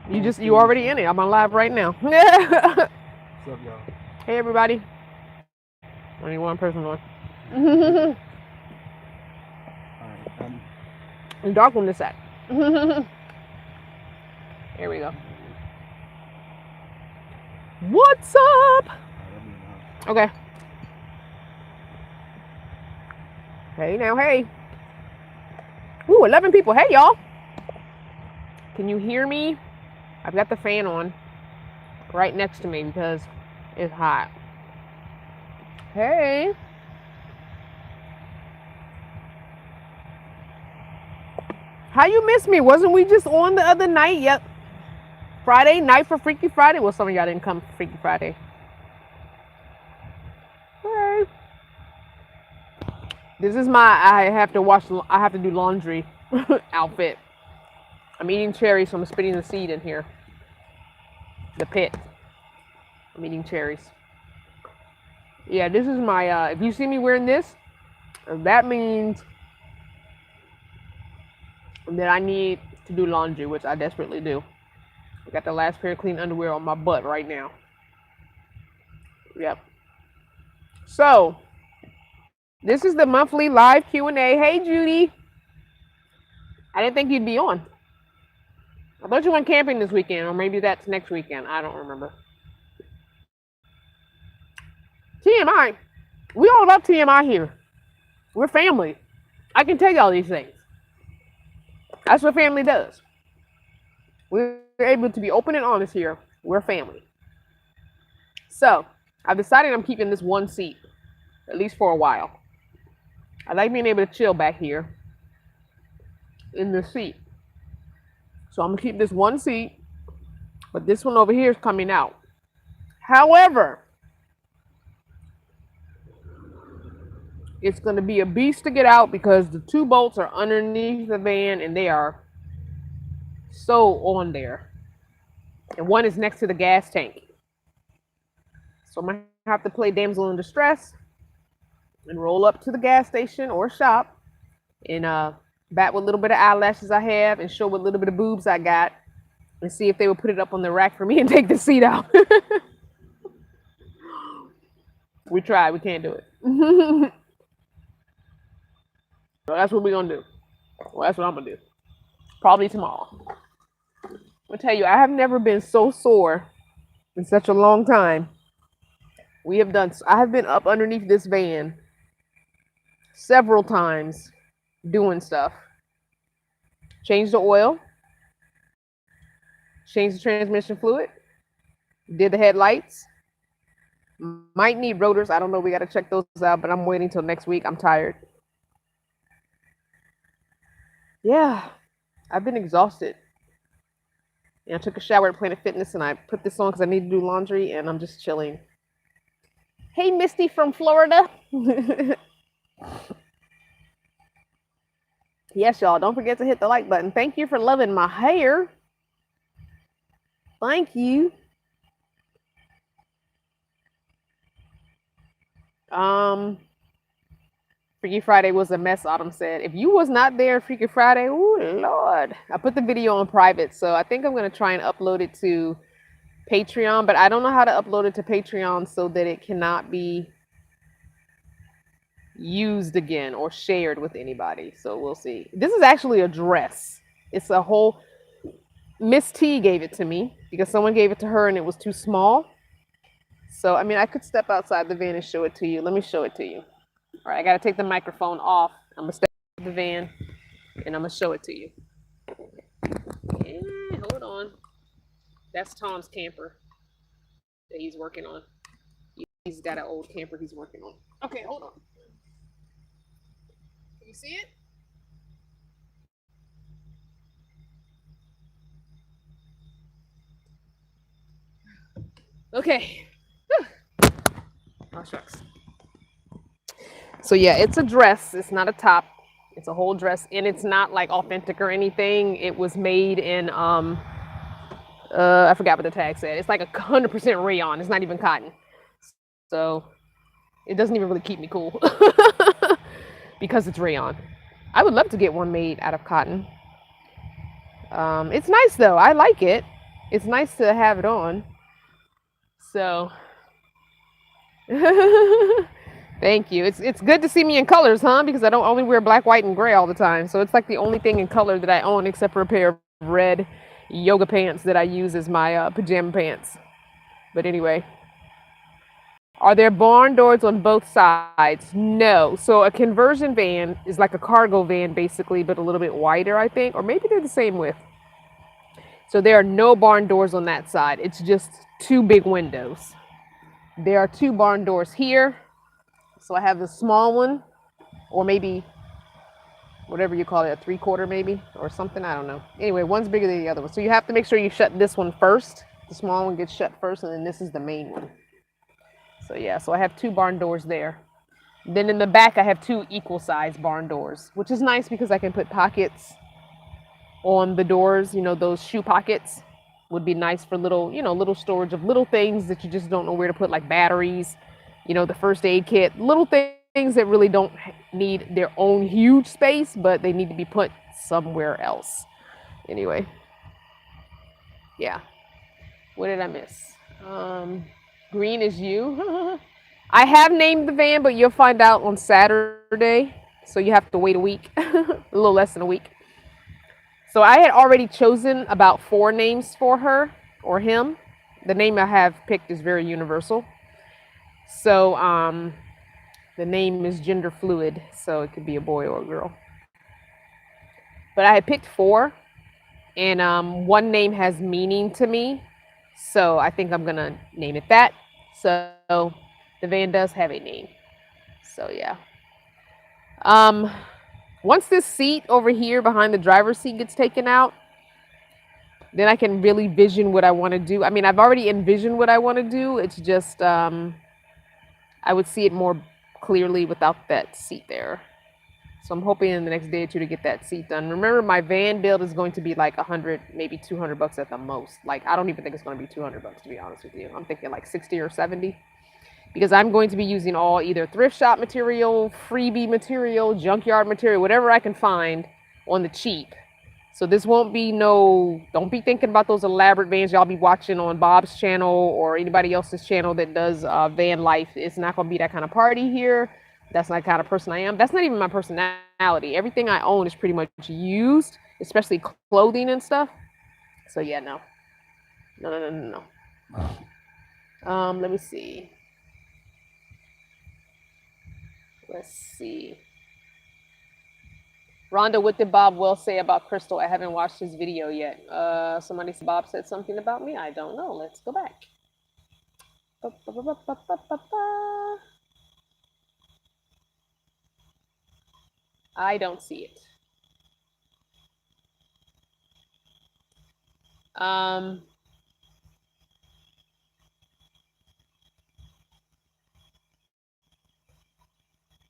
You already in it. I'm on live right now. What's up, y'all? Hey everybody. Only one person on. Alright, The dark one is that. Here we go. What's up? I'll be in the house. Okay. Hey now, hey. Ooh, 11 people. Hey y'all. Can you hear me? I've got the fan on right next to me because it's hot. Hey. How you miss me? Wasn't we just on the other night? Yep. Friday night for Freaky Friday. Well, some of y'all didn't come for Freaky Friday. Hey. This is my I have to do laundry outfit. I'm eating cherries, so I'm spitting the seed in here. The pit. I'm eating cherries. Yeah, this is my, if you see me wearing this, that means that I need to do laundry, which I desperately do. I got the last pair of clean underwear on my butt right now. Yep. So, this is the monthly live Q&A. Hey, Judy. I didn't think you'd be on. I thought you went camping this weekend, or maybe that's next weekend. I don't remember. TMI. We all love TMI here. We're family. I can tell y'all these things. That's what family does. We're able to be open and honest here. We're family. So, I've decided I'm keeping this one seat, at least for a while. I like being able to chill back here in this seat. So I'm gonna keep this one seat, but this one over here is coming out. However, it's gonna be a beast to get out because the two bolts are underneath the van and they are so on there. And one is next to the gas tank. So I'm gonna have to play damsel in distress and roll up to the gas station or shop and bat with a little bit of eyelashes I have and show what little bit of boobs I got and see if they will put it up on the rack for me and take the seat out. We tried, we can't do it. So that's what we're gonna do. Well, that's what I'm gonna do. Probably tomorrow. I'll tell you, I have never been so sore in such a long time. I have been up underneath this van several times doing stuff. Changed the oil, changed the transmission fluid, did the headlights. Might need rotors. I don't know. We got to check those out, but I'm waiting till next week. I'm tired. Yeah, I've been exhausted. And I took a shower at Planet Fitness and I put this on because I need to do laundry and I'm just chilling. Hey, Misty from Florida. Yes, y'all, don't forget to hit the like button. Thank you for loving my hair. Thank you. Freaky Friday was a mess, Autumn said. If you was not there Freaky Friday, ooh, Lord. I put the video on private, so I think I'm going to try and upload it to Patreon, but I don't know how to upload it to Patreon so that it cannot be used again or shared with anybody. So we'll see. This is actually a dress. It's a whole... Miss T gave it to me because someone gave it to her and it was too small. So, I mean, I could step outside the van and show it to you. Let me show it to you. All right, I got to take the microphone off. I'm going to step out the van and I'm going to show it to you. Yeah, hold on. That's Tom's camper that he's working on. He's got an old camper he's working on. Okay, hold on. Can you see it? Okay. Oh, shucks. So yeah, it's a dress. It's not a top. It's a whole dress, and it's not like authentic or anything. It was made in I forgot what the tag said. It's like 100% rayon. It's not even cotton. So it doesn't even really keep me cool because it's rayon. I would love to get one made out of cotton. It's nice though. I like it. it's nice to have it on. So thank you. It's good to see me in colors, huh? Because I don't only wear black, white, and gray all the time. So it's like the only thing in color that I own, except for a pair of red yoga pants that I use as my pajama pants. But anyway, are there barn doors on both sides? No. So a conversion van is like a cargo van basically, but a little bit wider, I think, or maybe they're the same width. So there are no barn doors on that side. It's just two big windows. There are two barn doors here. So I have the small one, or maybe whatever you call it, a 3/4 maybe, or something. I don't know. Anyway, one's bigger than the other one. So you have to make sure you shut this one first. The small one gets shut first, and then this is the main one. So yeah, so I have two barn doors there. Then in the back, I have two equal size barn doors, which is nice because I can put pockets on the doors. You know, those shoe pockets would be nice for little, you know, little storage of little things that you just don't know where to put, like batteries, you know, the first aid kit, little things that really don't need their own huge space, but they need to be put somewhere else. Anyway, yeah. What did I miss? Green is you. I have named the van, but you'll find out on Saturday. So you have to wait a week, a little less than a week. So I had already chosen about 4 names for her or him. The name I have picked is very universal. So the name is gender fluid, so it could be a boy or a girl. But I had picked 4, and one name has meaning to me. So I think I'm gonna name it that. So the van does have a name. So yeah. Once this seat over here behind the driver's seat gets taken out, then I can really vision what I want to do. I mean, I've already envisioned what I want to do. It's just I would see it more clearly without that seat there. So I'm hoping in the next day or 2 to get that seat done. Remember, my van build is going to be like 100, maybe 200 bucks at the most. Like, I don't even think it's going to be 200 bucks, to be honest with you. I'm thinking like 60 or 70. Because I'm going to be using all either thrift shop material, freebie material, junkyard material, whatever I can find on the cheap. So this won't be don't be thinking about those elaborate vans y'all be watching on Bob's channel or anybody else's channel that does van life. It's not going to be that kind of party here. That's not the kind of person I am. That's not even my personality. Everything I own is pretty much used, especially clothing and stuff. So yeah, no. No. Let me see. Let's see. Rhonda, what did Bob Will say about Crystal? I haven't watched his video yet. Somebody said Bob said something about me. I don't know. Let's go back. I don't see it.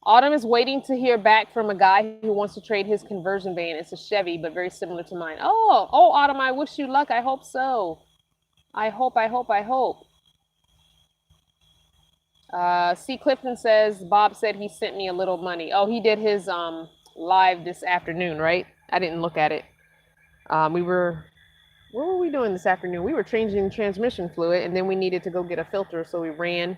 Autumn is waiting to hear back from a guy who wants to trade his conversion van. It's a Chevy, but very similar to mine. Oh, Autumn, I wish you luck. I hope so. I hope. C. Clifton says, Bob said he sent me a little money. Oh, he did his live this afternoon, right? I didn't look at it. What were we doing this afternoon? We were changing transmission fluid, and then we needed to go get a filter, so we ran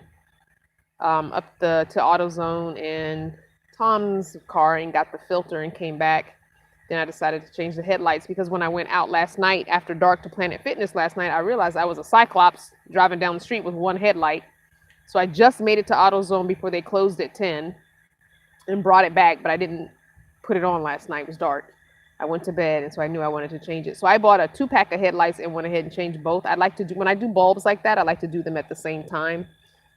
up to AutoZone and Tom's car and got the filter and came back. Then I decided to change the headlights because when I went out last night after dark to Planet Fitness last night, I realized I was a Cyclops driving down the street with one headlight. So I just made it to AutoZone before they closed at 10 and brought it back, but I didn't put it on last night. It was dark. I went to bed, and so I knew I wanted to change it. So I bought a 2-pack of headlights and went ahead and changed both. I like to do, when I do bulbs like that, I like to do them at the same time.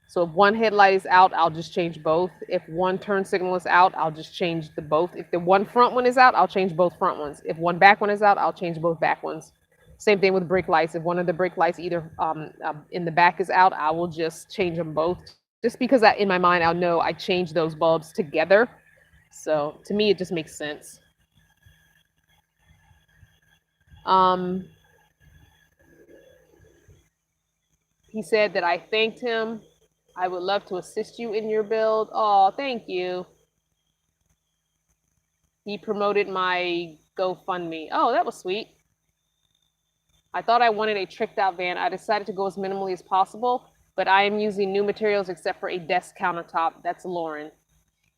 So if one headlight is out, I'll just change both. If one turn signal is out, I'll just change the both. If the one front one is out, I'll change both front ones. If one back one is out, I'll change both back ones. Same thing with brake lights. If one of the brake lights either in the back is out, I will just change them both. Just because in my mind, I'll know I changed those bulbs together. So to me, it just makes sense. He said that I thanked him. I would love to assist you in your build. Oh, thank you. He promoted my GoFundMe. Oh, that was sweet. I thought I wanted a tricked out van. I decided to go as minimally as possible, but I am using new materials except for a desk countertop. That's Lauren.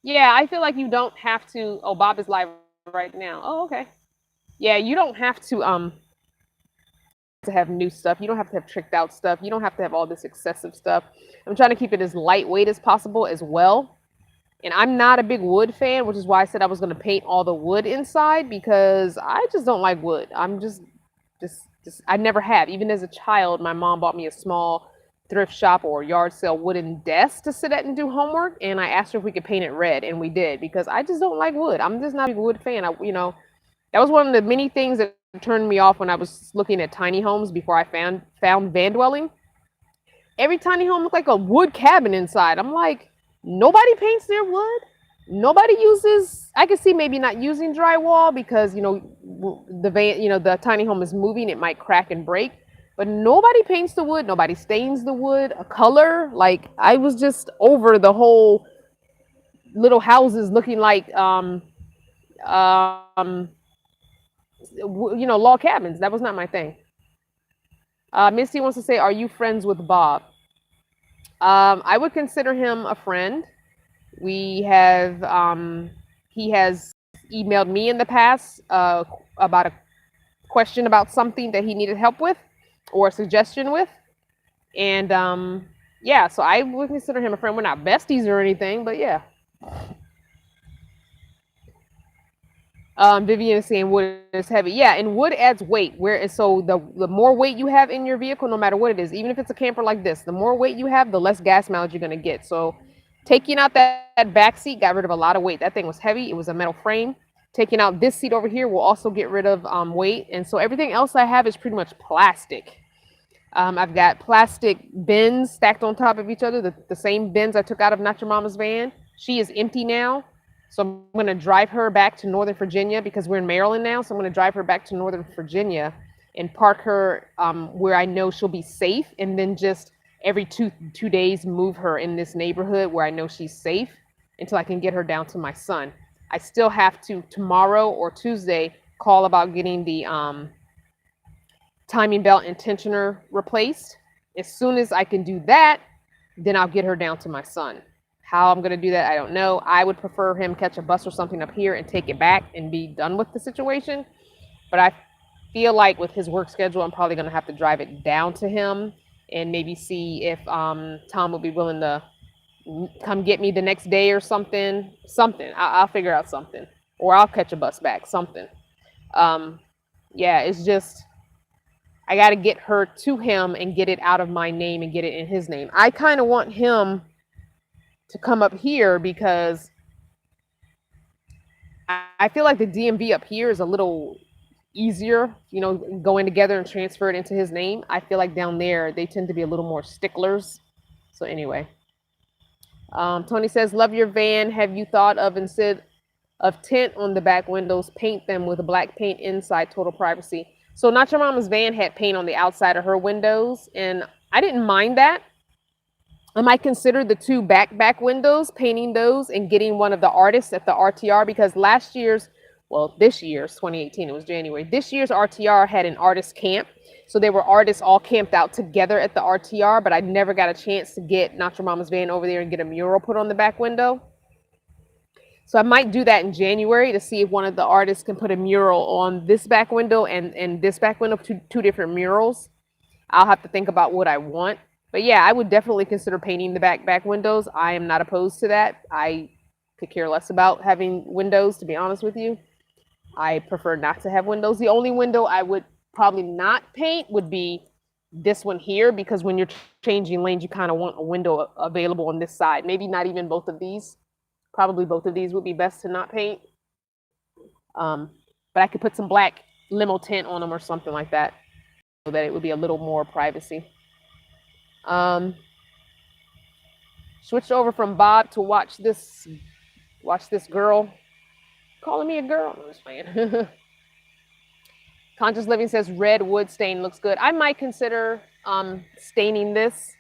Yeah, I feel like you don't have to. Oh, Bob is live right now. Oh, okay. Yeah, you don't have to have new stuff. You don't have to have tricked out stuff. You don't have to have all this excessive stuff. I'm trying to keep it as lightweight as possible as well. And I'm not a big wood fan, which is why I said I was going to paint all the wood inside because I just don't like wood. I'm just I never have. Even as a child, my mom bought me a small thrift shop or yard sale wooden desk to sit at and do homework. And I asked her if we could paint it red, and we did because I just don't like wood. I'm just not a big wood fan. That was one of the many things that turned me off when I was looking at tiny homes before I found van dwelling. Every tiny home looked like a wood cabin inside. I'm like, nobody paints their wood. Nobody uses. I could see maybe not using drywall because the tiny home is moving. It might crack and break. But nobody paints the wood. Nobody stains the wood a color. Like I was just over the whole little houses looking like log cabins. That was not my thing. Misty wants to say, are you friends with Bob? I would consider him a friend. We have, he has emailed me in the past about a question about something that he needed help with or a suggestion with. And so I would consider him a friend. We're not besties or anything, but yeah. Vivian is saying wood is heavy. Yeah, and wood adds weight. So the more weight you have in your vehicle, no matter what it is, even if it's a camper like this, the more weight you have, the less gas mileage you're gonna get. So taking out that back seat got rid of a lot of weight. That thing was heavy. It was a metal frame. Taking out this seat over here will also get rid of weight. And so everything else I have is pretty much plastic. I've got plastic bins stacked on top of each other, the same bins I took out of Not Your Mama's van. She is empty now. So I'm going to drive her back to Northern Virginia because we're in Maryland now. So I'm going to drive her back to Northern Virginia and park her where I know she'll be safe. And then just every two days move her in this neighborhood where I know she's safe until I can get her down to my son. I still have to tomorrow or Tuesday call about getting the timing belt and tensioner replaced. As soon as I can do that, then I'll get her down to my son. How I'm going to do that, I don't know. I would prefer him catch a bus or something up here and take it back and be done with the situation. But I feel like with his work schedule, I'm probably going to have to drive it down to him and maybe see if Tom will be willing to come get me the next day or something. I'll figure out something. Or I'll catch a bus back, something. It's just, I got to get her to him and get it out of my name and get it in his name. I kind of want him to come up here because I feel like the DMV up here is a little easier, going together and transfer it into his name. I feel like down there, they tend to be a little more sticklers. So anyway, Tony says, love your van. Have you thought of, instead of tint on the back windows, paint them with black paint inside, total privacy? So Not Your Mama's van had paint on the outside of her windows, and I didn't mind that. I might consider the two back windows, painting those and getting one of the artists at the RTR, because this year's 2018, it was January. This year's RTR had an artist camp. So there were artists all camped out together at the RTR, but I never got a chance to get Not Your Mama's van over there and get a mural put on the back window. So I might do that in January to see if one of the artists can put a mural on this back window and this back window, two different murals. I'll have to think about what I want. But yeah, I would definitely consider painting the back windows. I am not opposed to that. I could care less about having windows, to be honest with you. I prefer not to have windows. The only window I would probably not paint would be this one here, because when you're changing lanes, you kind of want a window available on this side. Maybe not even both of these. Probably both of these would be best to not paint. But I could put some black limo tint on them or something like that, so that it would be a little more privacy. Switched over from Bob to watch this girl. Calling me a girl? I'm just playing. Conscious Living says red wood stain looks good. I might consider staining this.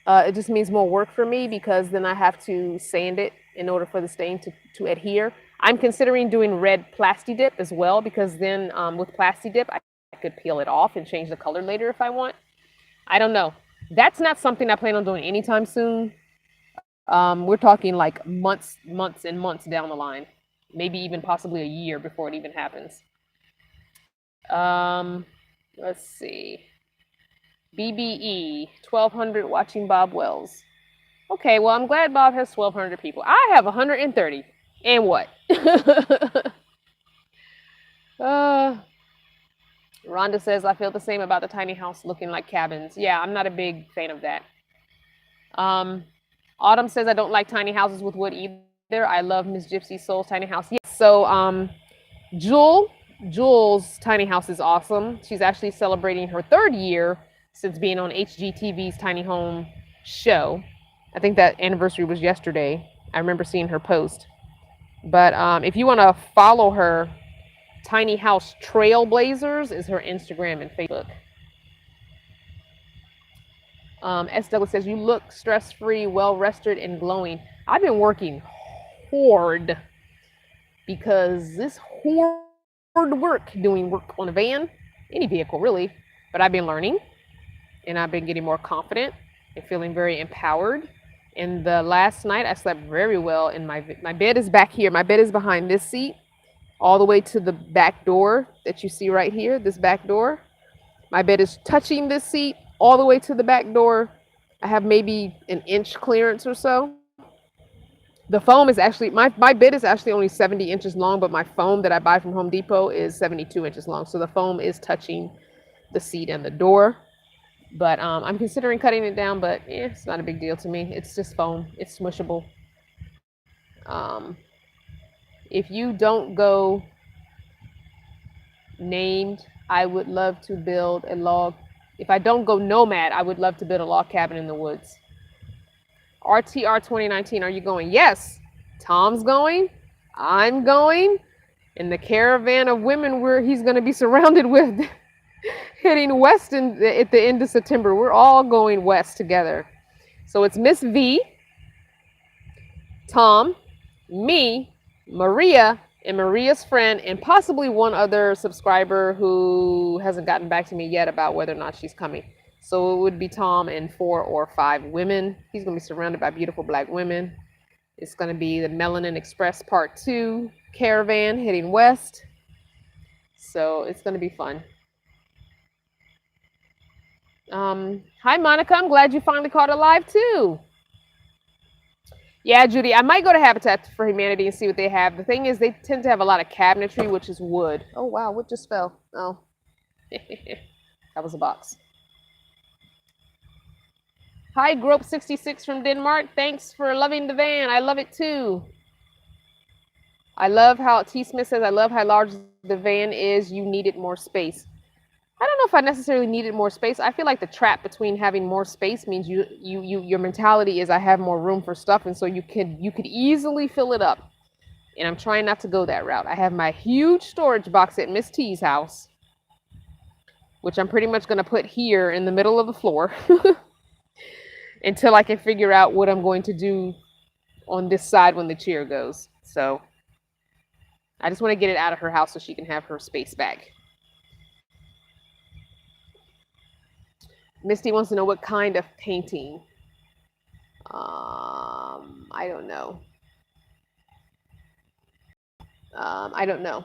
It just means more work for me because then I have to sand it in order for the stain to adhere. I'm considering doing red Plasti Dip as well, because then with Plasti Dip, I could peel it off and change the color later if I want. I don't know. That's not something I plan on doing anytime soon. We're talking like months and months down the line, maybe even possibly a year before it even happens. Let's see. BBE 1200 watching Bob Wells. Okay, well, I'm glad Bob has 1200 people. I have 130. And what? Rhonda says, I feel the same about the tiny house looking like cabins. Yeah, I'm not a big fan of that. Autumn says, I don't like tiny houses with wood either. I love Miss Gypsy Soul's tiny house. Yes. So, Jules' tiny house is awesome. She's actually celebrating her 3rd year since being on HGTV's Tiny Home show. I think that anniversary was yesterday. I remember seeing her post. But if you want to follow her, Tiny House Trailblazers is her Instagram and Facebook. S. Douglas says, you look stress-free, well-rested, and glowing. I've been working hard because this hard work, doing work on a van, any vehicle really, but I've been learning and I've been getting more confident and feeling very empowered. And the last night I slept very well in my bed is back here. My bed is behind this seat all the way to the back door that you see right here, this back door. My bed is touching this seat all the way to the back door. I have maybe an inch clearance or so. The foam is actually, my bed is actually only 70 inches long, but my foam that I buy from Home Depot is 72 inches long. So the foam is touching the seat and the door. But I'm considering cutting it down, but it's not a big deal to me. It's just foam. It's smushable. If you don't go named, I would love to build a log. If I don't go nomad, I would love to build a log cabin in the woods. RTR 2019, are you going? Yes. Tom's going. I'm going. And the caravan of women he's going to be surrounded with heading west at the end of September. We're all going west together. So it's Miss V, Tom, me, Maria, and Maria's friend, and possibly one other subscriber who hasn't gotten back to me yet about whether or not she's coming. So it would be Tom and 4 or 5 women. He's going to be surrounded by beautiful black women. It's going to be the Melanin Express Part 2 caravan heading west. So it's going to be fun. Hi, Monica. I'm glad you finally caught it live, too. Yeah, Judy, I might go to Habitat for Humanity and see what they have. The thing is, they tend to have a lot of cabinetry, which is wood. Oh, wow. What just fell? Oh, that was a box. Hi, Grope66 from Denmark. Thanks for loving the van. I love it too. I love how T. Smith says, I love how large the van is. You needed more space. I don't know if I necessarily needed more space. I feel like the trap between having more space means your mentality is I have more room for stuff, and so you could easily fill it up. And I'm trying not to go that route. I have my huge storage box at Miss T's house, which I'm pretty much going to put here in the middle of the floor. Until I can figure out what I'm going to do on this side when the chair goes. So I just want to get it out of her house so she can have her space back. Misty wants to know what kind of painting. I don't know. I don't know.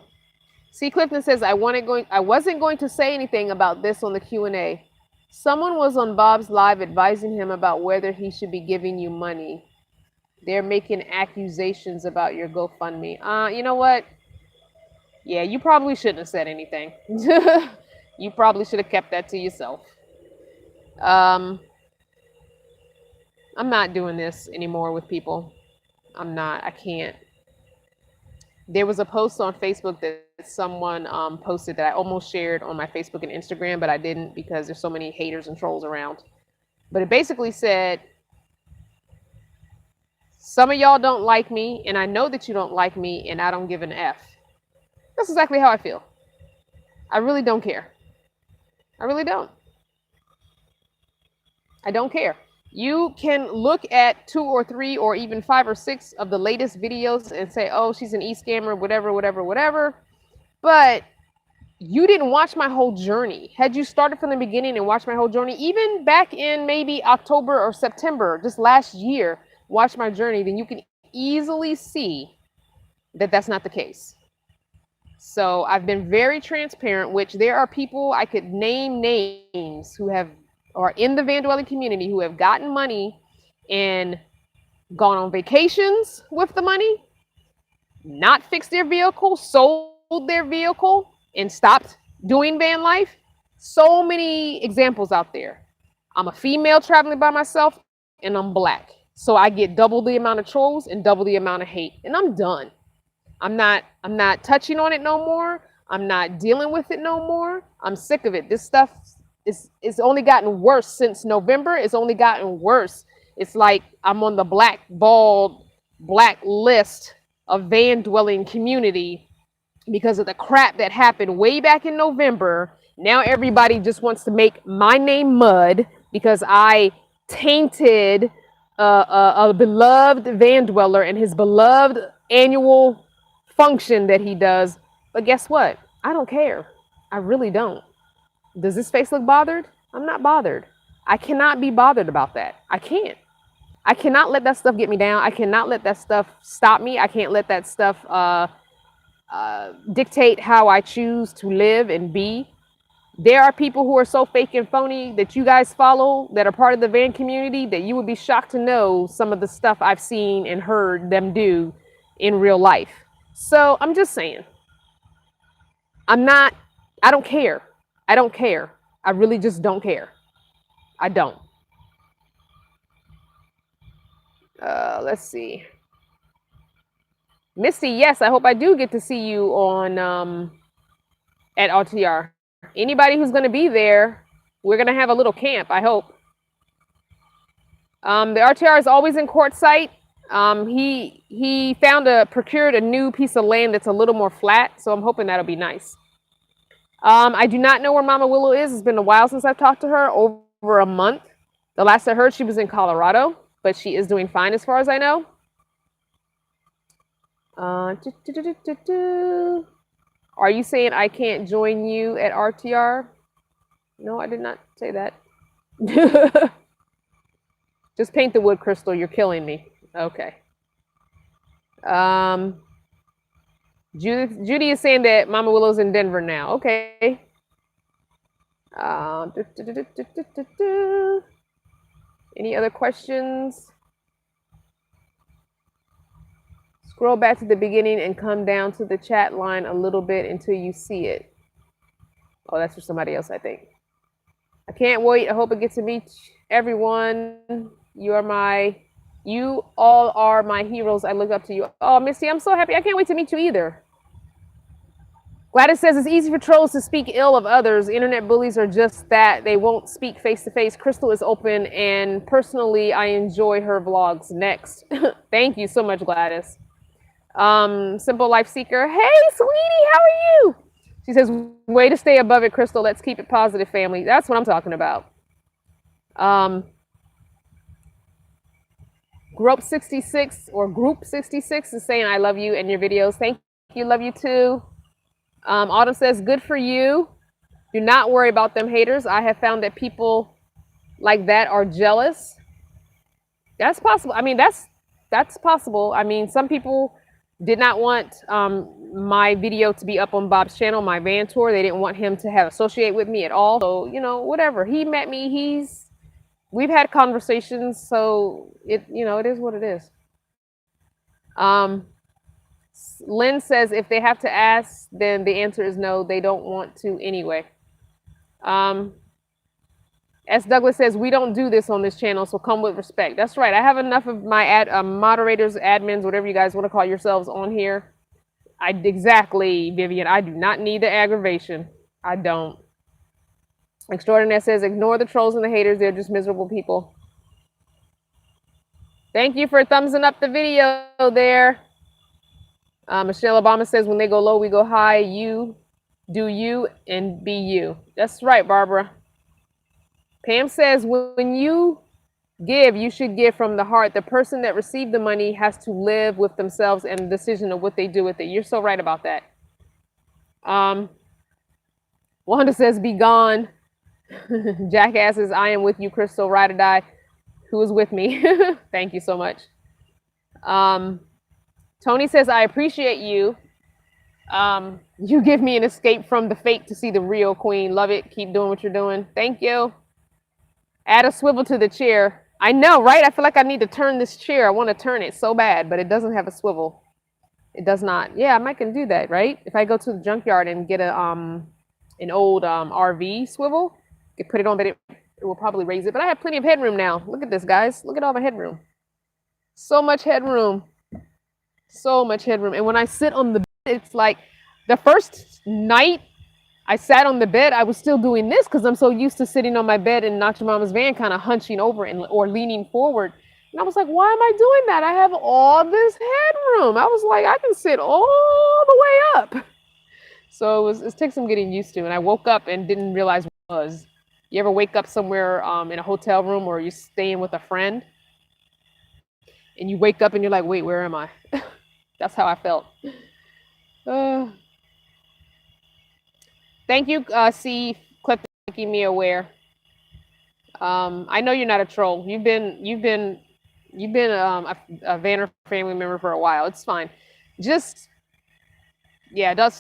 C. Clifton says, I wasn't going to say anything about this on the Q&A. Someone was on Bob's live advising him about whether he should be giving you money. They're making accusations about your GoFundMe. You know what? Yeah, you probably shouldn't have said anything. You probably should have kept that to yourself. I'm not doing this anymore with people. I'm not. I can't. There was a post on Facebook that someone posted that I almost shared on my Facebook and Instagram, but I didn't because there's so many haters and trolls around. But it basically said, some of y'all don't like me, and I know that you don't like me, and I don't give an F. That's exactly how I feel. I really don't care. I really don't. I don't care. You can look at 2 or 3 or even 5 or 6 of the latest videos and say, oh, she's an e-scammer, whatever, whatever, whatever. But you didn't watch my whole journey. Had you started from the beginning and watched my whole journey, even back in maybe October or September, just last year, watch my journey, then you can easily see that that's not the case. So I've been very transparent, which there are people I could name names who have, or in the van dwelling community, who have gotten money and gone on vacations with the money, not fixed their vehicle, sold their vehicle, and stopped doing van life. So many examples out there. I'm a female traveling by myself, and I'm black. So I get double the amount of trolls and double the amount of hate, and I'm done. I'm not touching on it no more. I'm not dealing with it no more. I'm sick of it. This stuff is only gotten worse since November. It's only gotten worse. It's like I'm on the black list of van dwelling community because of the crap that happened way back in November. Now everybody just wants to make my name mud because I tainted a beloved van dweller and his beloved annual function that he does. But guess what? I don't care. I really don't. Does this face look bothered? I'm not bothered. I cannot be bothered about that. I can't. I cannot let that stuff get me down. I cannot let that stuff stop me. I can't let that stuff dictate how I choose to live and be. There are people who are so fake and phony that you guys follow that are part of the van community that you would be shocked to know some of the stuff I've seen and heard them do in real life. So I'm just saying, I don't care. I don't care. I really just don't care. I don't. Let's see. Misty, yes, I hope I do get to see you on at RTR. Anybody who's going to be there, we're going to have a little camp, I hope. The RTR is always in Quartzsite. He procured a new piece of land that's a little more flat, so I'm hoping that'll be nice. I do not know where Mama Willow is. It's been a while since I've talked to her, over a month. The last I heard, she was in Colorado, but she is doing fine as far as I know. Are you saying I can't join you at RTR? No, I did not say that. Just paint the wood, Crystal. You're killing me. Okay. Judy is saying that Mama Willow's in Denver now. Okay. Any other questions? Scroll back to the beginning and come down to the chat line a little bit until you see it. Oh, that's for somebody else, I think. I can't wait. I hope I get to meet everyone. You all are my heroes. I look up to you. Oh, Missy, I'm so happy. I can't wait to meet you either. Gladys says it's easy for trolls to speak ill of others. Internet bullies are just that. They won't speak face to face. Crystal is open, and personally, I enjoy her vlogs. Next. Thank you so much, Gladys. Simple Life Seeker. Hey, sweetie, how are you? She says, way to stay above it, Crystal. Let's keep it positive, family. That's what I'm talking about. Group 66 is saying, I love you and your videos. Thank you. Love you too. Autumn says, good for you. Do not worry about them haters. I have found that people like that are jealous. That's possible. I mean, that's possible. I mean, some people did not want my video to be up on Bob's channel, my van tour. They didn't want him to have associate with me at all. So, you know, whatever. He met me. We've had conversations. So it is what it is. Lynn says if they have to ask, then the answer is no. They don't want to anyway. S. Douglas says, we don't do this on this channel, so come with respect. That's right. I have enough of my moderators, admins, whatever you guys want to call yourselves on here. Exactly, Vivian. I do not need the aggravation. I don't. Extraordinaire says, ignore the trolls and the haters. They're just miserable people. Thank you for thumbsing up the video there. Michelle Obama says, when they go low, we go high. You do you and be you. That's right, Barbara. Pam says, when you give, you should give from the heart. The person that received the money has to live with themselves and the decision of what they do with it. You're so right about that. Wanda says, be gone. Jackass says, I am with you, Crystal, ride or die. Who is with me? Thank you so much. Tony says, I appreciate you. You give me an escape from the fake to see the real queen. Love it. Keep doing what you're doing. Thank you. Add a swivel to the chair. I know, right? I feel like I need to turn this chair. I want to turn it so bad, but it doesn't have a swivel. It does not. Yeah, I might can do that, right? If I go to the junkyard and get an old RV swivel, I could put it on, but it will probably raise it. But I have plenty of headroom now. Look at this, guys. Look at all my headroom. So much headroom. So much headroom. And when I sit on the bed, it's like the first night I sat on the bed, I was still doing this because I'm so used to sitting on my bed in Nacho Mama's van, kind of hunching over or leaning forward. And I was like, why am I doing that? I have all this headroom. I was like, I can sit all the way up. So it takes some getting used to. And I woke up and didn't realize what it was. You ever wake up somewhere in a hotel room or you're staying with a friend and you wake up and you're like, wait, where am I? That's how I felt. Thank you, C. Clip, making me aware. I know you're not a troll. You've been a Vanner family member for a while. It's fine. Let's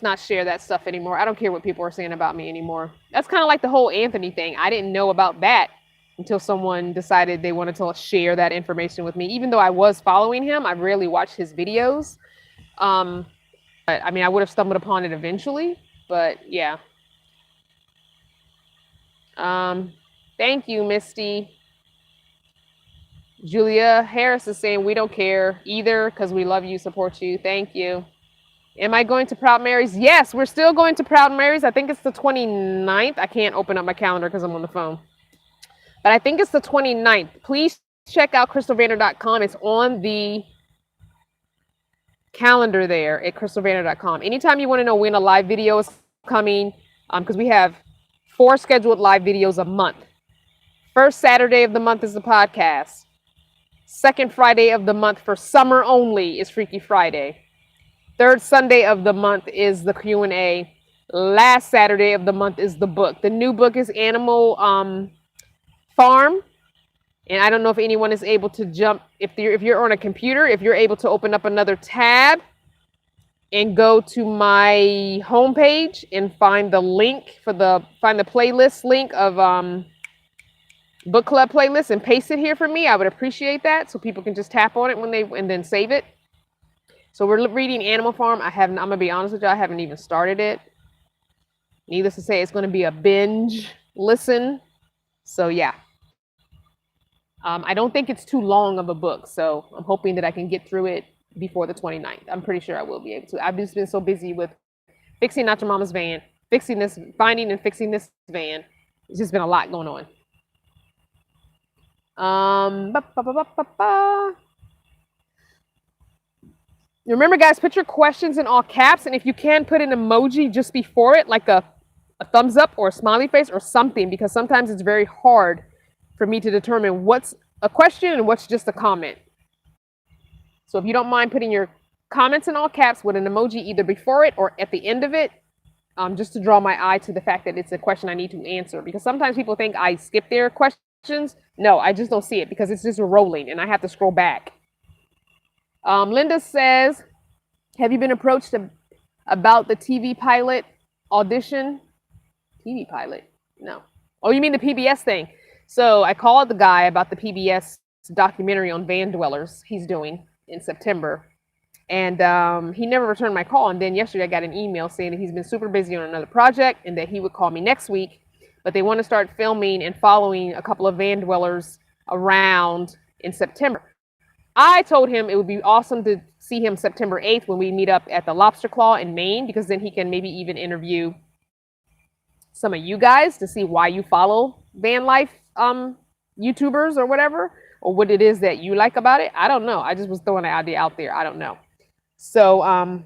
not share that stuff anymore. I don't care what people are saying about me anymore. That's kind of like the whole Anthony thing. I didn't know about that until someone decided they wanted to share that information with me. Even though I was following him, I rarely watched his videos. But I mean, I would have stumbled upon it eventually. But yeah. Thank you, Misty. Julia Harris is saying we don't care either because we love you, support you. Thank you. Am I going to Proud Mary's? Yes, we're still going to Proud Mary's. I think it's the 29th. I can't open up my calendar because I'm on the phone. But I think it's the 29th. Please check out crystalvanner.com. It's on the calendar there at crystalvanner.com. Anytime you want to know when a live video is coming, because we have 4 scheduled live videos a month. First Saturday of the month is the podcast. Second Friday of the month for summer only is Freaky Friday. Third Sunday of the month is the Q&A. Last Saturday of the month is the book. The new book is Animal Farm. And I don't know if anyone is able to jump, if you're on a computer, if you're able to open up another tab and go to my homepage and find the link find the playlist link of book club playlist and paste it here for me. I would appreciate that so people can just tap on it and then save it. So we're reading Animal Farm. I'm gonna be honest with you, I haven't even started it. Needless to say, it's gonna be a binge listen. So yeah. I don't think it's too long of a book, so I'm hoping that I can get through it before the 29th. I'm pretty sure I will be able to. I've just been so busy with fixing Nacho Mama's van, finding and fixing this van. It's just been a lot going on. Remember, guys, put your questions in all caps, and if you can, put an emoji just before it, like a thumbs up or a smiley face or something, because sometimes it's very hard for me to determine what's a question and what's just a comment. So if you don't mind putting your comments in all caps with an emoji either before it or at the end of it, just to draw my eye to the fact that it's a question I need to answer. Because sometimes people think I skip their questions. No, I just don't see it because it's just rolling and I have to scroll back. Linda says, have you been approached about the TV pilot audition? TV pilot? No. Oh, you mean the PBS thing? So I called the guy about the PBS documentary on van dwellers he's doing in September. And he never returned my call. And then yesterday I got an email saying that he's been super busy on another project and that he would call me next week. But they want to start filming and following a couple of van dwellers around in September. I told him it would be awesome to see him September 8th when we meet up at the Lobster Claw in Maine, because then he can maybe even interview some of you guys to see why you follow van life YouTubers or whatever, or what it is that you like about it. I don't know. I just was throwing an idea out there. I don't know. So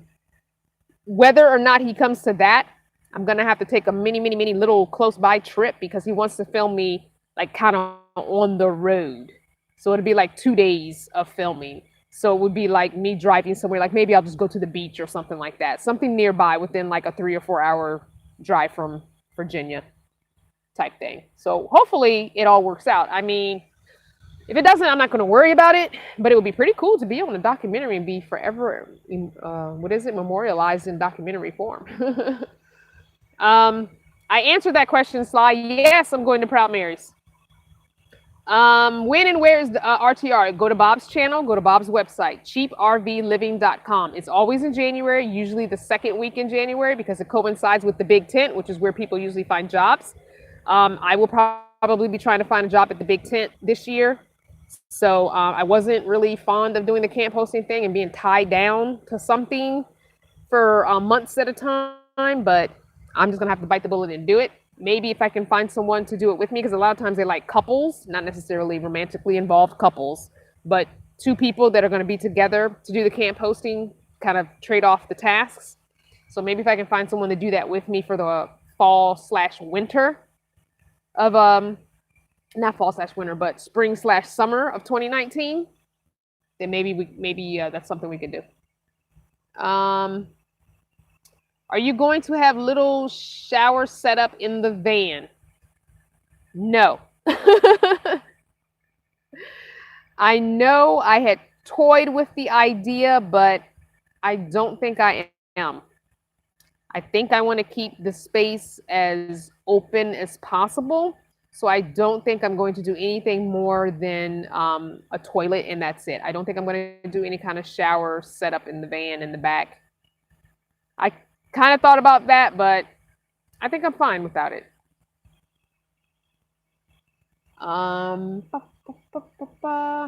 whether or not he comes to that, I'm going to have to take a mini little close by trip because he wants to film me like kind of on the road. So it'd be like 2 days of filming. So it would be like me driving somewhere, like maybe I'll just go to the beach or something like that. Something nearby within like a 3 or 4 hour drive from Virginia type thing. So hopefully it all works out. I mean, if it doesn't, I'm not going to worry about it, but it would be pretty cool to be on a documentary and be forever, memorialized in documentary form. I answered that question, Sly. Yes, I'm going to Proud Mary's. When and where is the RTR? Go to Bob's channel, go to Bob's website, cheaprvliving.com. It's always in January, usually the second week in January, because it coincides with the Big Tent, which is where people usually find jobs. I will probably be trying to find a job at the Big Tent this year. So I wasn't really fond of doing the camp hosting thing and being tied down to something for months at a time, but I'm just going to have to bite the bullet and do it. Maybe if I can find someone to do it with me, because a lot of times they like couples, not necessarily romantically involved couples, but two people that are going to be together to do the camp hosting, kind of trade off the tasks. So maybe if I can find someone to do that with me for the fall/winter of not fall/winter, but spring/summer of 2019, then maybe that's something we could do. Are you going to have little shower set up in the van? No. I know I had toyed with the idea, but I don't think I am. I think I want to keep the space as open as possible. So I don't think I'm going to do anything more than a toilet, and that's it. I don't think I'm going to do any kind of shower setup in the van in the back. I kind of thought about that, but I think I'm fine without it.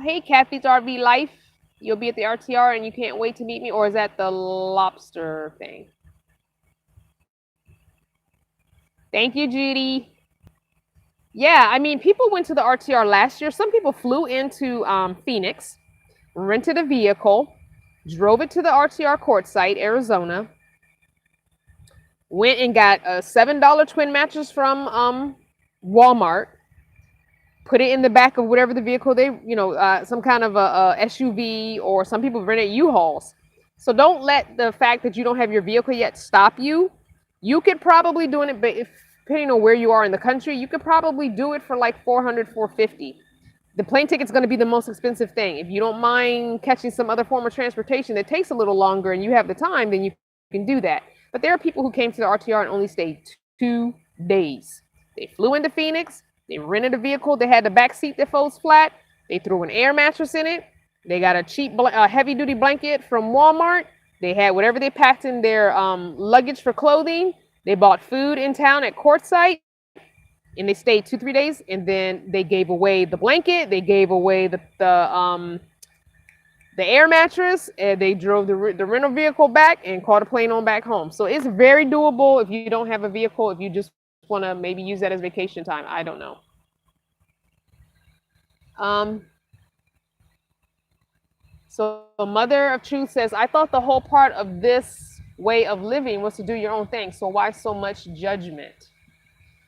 Hey, Kathy's RV Life. You'll be at the RTR and you can't wait to meet me, or is that the lobster thing? Thank you, Judy. Yeah, I mean, people went to the RTR last year. Some people flew into Phoenix, rented a vehicle, drove it to the RTR court site, Arizona, went and got a $7 twin mattress from Walmart, put it in the back of whatever the vehicle they, some kind of a SUV, or some people rented U-Hauls. So don't let the fact that you don't have your vehicle yet stop you. You could probably do it, but depending on where you are in the country, you could probably do it for like $400, $450. The plane ticket's going to be the most expensive thing. If you don't mind catching some other form of transportation that takes a little longer and you have the time, then you can do that. But there are people who came to the RTR and only stayed 2 days. They flew into Phoenix. They rented a vehicle. They had the back seat that folds flat. They threw an air mattress in it. They got a cheap heavy-duty blanket from Walmart. They had whatever they packed in their luggage for clothing. They bought food in town at Quartzsite, and they stayed 2-3 days. And then they gave away the blanket. They gave away the air mattress, and they drove the rental vehicle back and caught a plane on back home. So it's very doable if you don't have a vehicle, if you just want to maybe use that as vacation time. I don't know. So Mother of Truth says, I thought the whole part of this way of living was to do your own thing. So why so much judgment?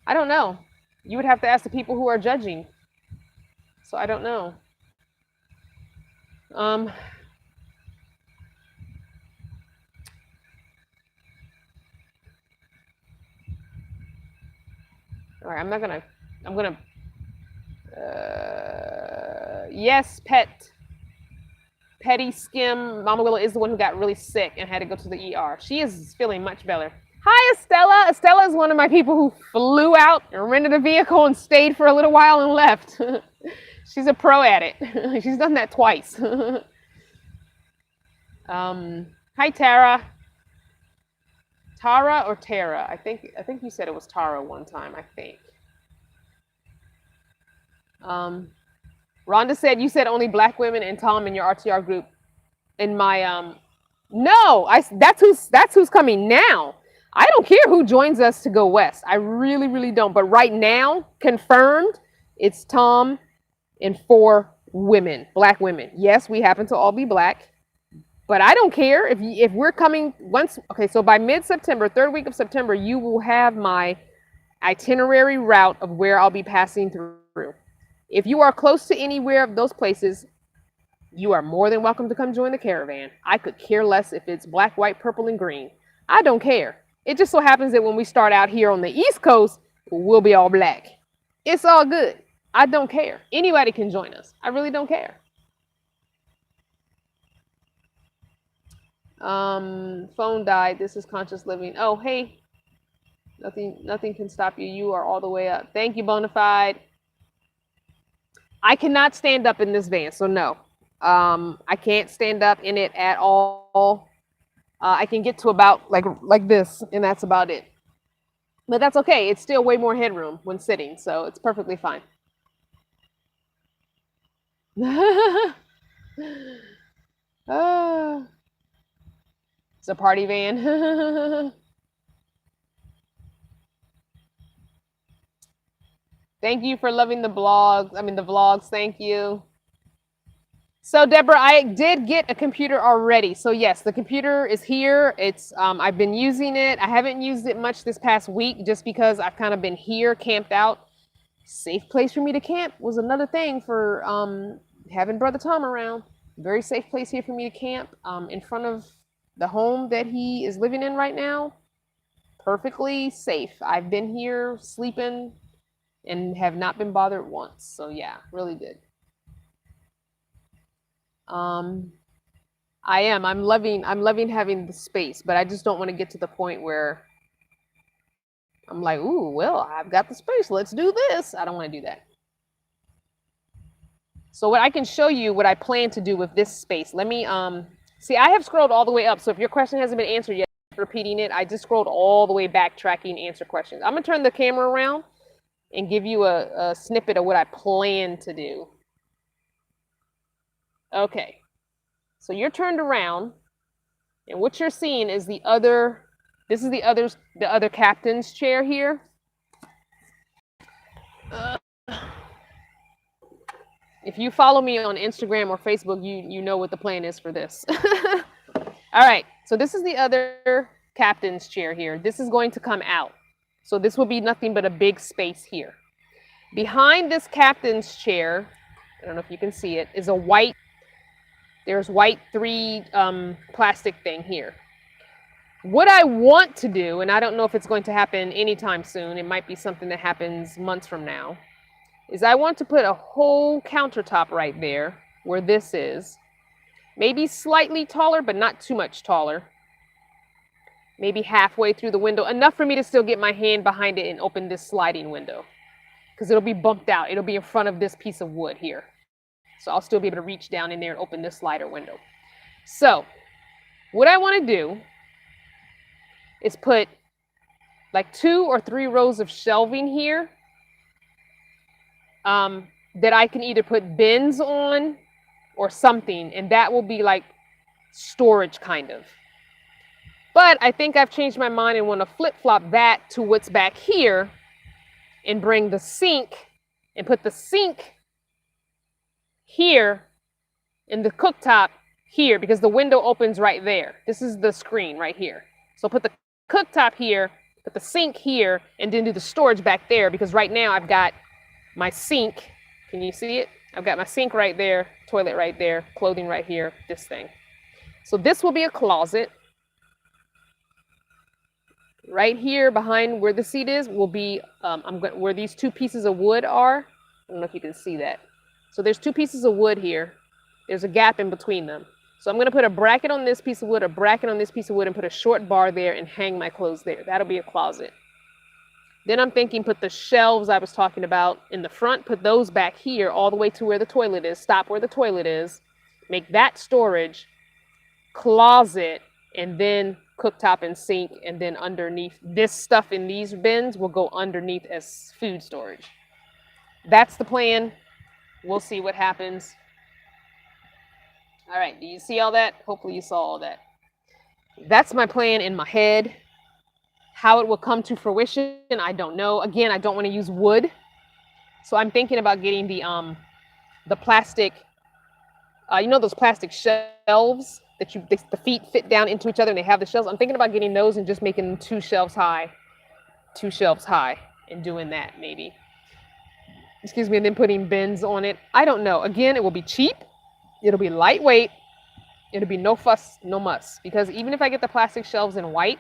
I don't know. You would have to ask the people who are judging. So I don't know. All right, I'm gonna, yes, Petty Skim. Mama Willow is the one who got really sick and had to go to the ER. She is feeling much better. Hi, Estella. Estella is one of my people who flew out and rented a vehicle and stayed for a little while and left. She's a pro at it. She's done that twice. Hi, Tara. Tara or Tara? I think you said it was Tara one time, I think. Rhonda said, you said only black women and Tom in your RTR group. In my, no, that's who's coming now. I don't care who joins us to go west. I really, really don't. But right now, confirmed, it's Tom and 4 women, black women. Yes, we happen to all be black. But I don't care if we're coming once. Okay, so by mid-September, 3rd week of September, you will have my itinerary route of where I'll be passing through. If you are close to anywhere of those places, you are more than welcome to come join the caravan. I could care less if it's black, white, purple, and green. I don't care. It just so happens that when we start out here on the East Coast, we'll be all black. It's all good. I don't care. Anybody can join us. I really don't care. Phone died. This is conscious living. Oh, hey. Nothing can stop you. You are all the way up. Thank you, Bonafide. I cannot stand up in this van, so no. I can't stand up in it at all. I can get to about like this, and that's about it. But that's okay. It's still way more headroom when sitting, so it's perfectly fine. It's a party van. Thank you for loving the vlogs. Thank you. So Deborah, I did get a computer already. So yes, the computer is here. It's I've been using it. I haven't used it much this past week just because I've kind of been here camped out. Safe place for me to camp was another thing for having Brother Tom around. Very safe place here for me to camp in front of the home that he is living in right now. Perfectly safe. I've been here sleeping and have not been bothered once. So yeah, really good. I'm loving having the space, but I just don't want to get to the point where I'm like, ooh, well, I've got the space. Let's do this. I don't want to do that. So what I can show you what I plan to do with this space. Let me see, I have scrolled all the way up. So if your question hasn't been answered yet, repeating it, I just scrolled all the way back tracking answer questions. I'm gonna turn the camera around and give you a snippet of what I plan to do. Okay, so you're turned around, and what you're seeing is the other captain's chair here. If you follow me on Instagram or Facebook, you know what the plan is for this. All right, so this is the other captain's chair here. This is going to come out. So this will be nothing but a big space here. Behind this captain's chair, I don't know if you can see it, is there's white 3 plastic thing here. What I want to do, and I don't know if it's going to happen anytime soon, it might be something that happens months from now, is I want to put a whole countertop right there where this is. Maybe slightly taller, but not too much taller. Maybe halfway through the window, enough for me to still get my hand behind it and open this sliding window. Because it'll be bumped out. It'll be in front of this piece of wood here. So I'll still be able to reach down in there and open this slider window. So what I want to do is put like 2 or 3 rows of shelving here that I can either put bins on or something, and that will be like storage kind of. But I think I've changed my mind and want to flip-flop that to what's back here and bring the sink and put the sink here and the cooktop here because the window opens right there. This is the screen right here. So put the cooktop here, put the sink here, and then do the storage back there because right now I've got my sink. Can you see it? I've got my sink right there, toilet right there, clothing right here, this thing. So this will be a closet. Right here behind where the seat is will be where these 2 pieces of wood are. I don't know if you can see that. So there's 2 pieces of wood here. There's a gap in between them. So I'm going to put a bracket on this piece of wood, a bracket on this piece of wood, and put a short bar there and hang my clothes there. That'll be a closet. Then I'm thinking put the shelves I was talking about in the front, put those back here all the way to where the toilet is, stop where the toilet is, make that storage, closet, and then cooktop and sink, and then underneath this stuff in these bins will go underneath as food storage. That's the plan. We'll see what happens. All right, do you see all that? Hopefully you saw all that. That's my plan in my head. How it will come to fruition, I don't know. Again, I don't want to use wood. So I'm thinking about getting the plastic, you know those plastic shelves that the feet fit down into each other and they have the shelves. I'm thinking about getting those and just making them 2 shelves high, and doing that maybe. Excuse me, and then putting bins on it. I don't know. Again, it will be cheap. It'll be lightweight. It'll be no fuss, no muss. Because even if I get the plastic shelves in white,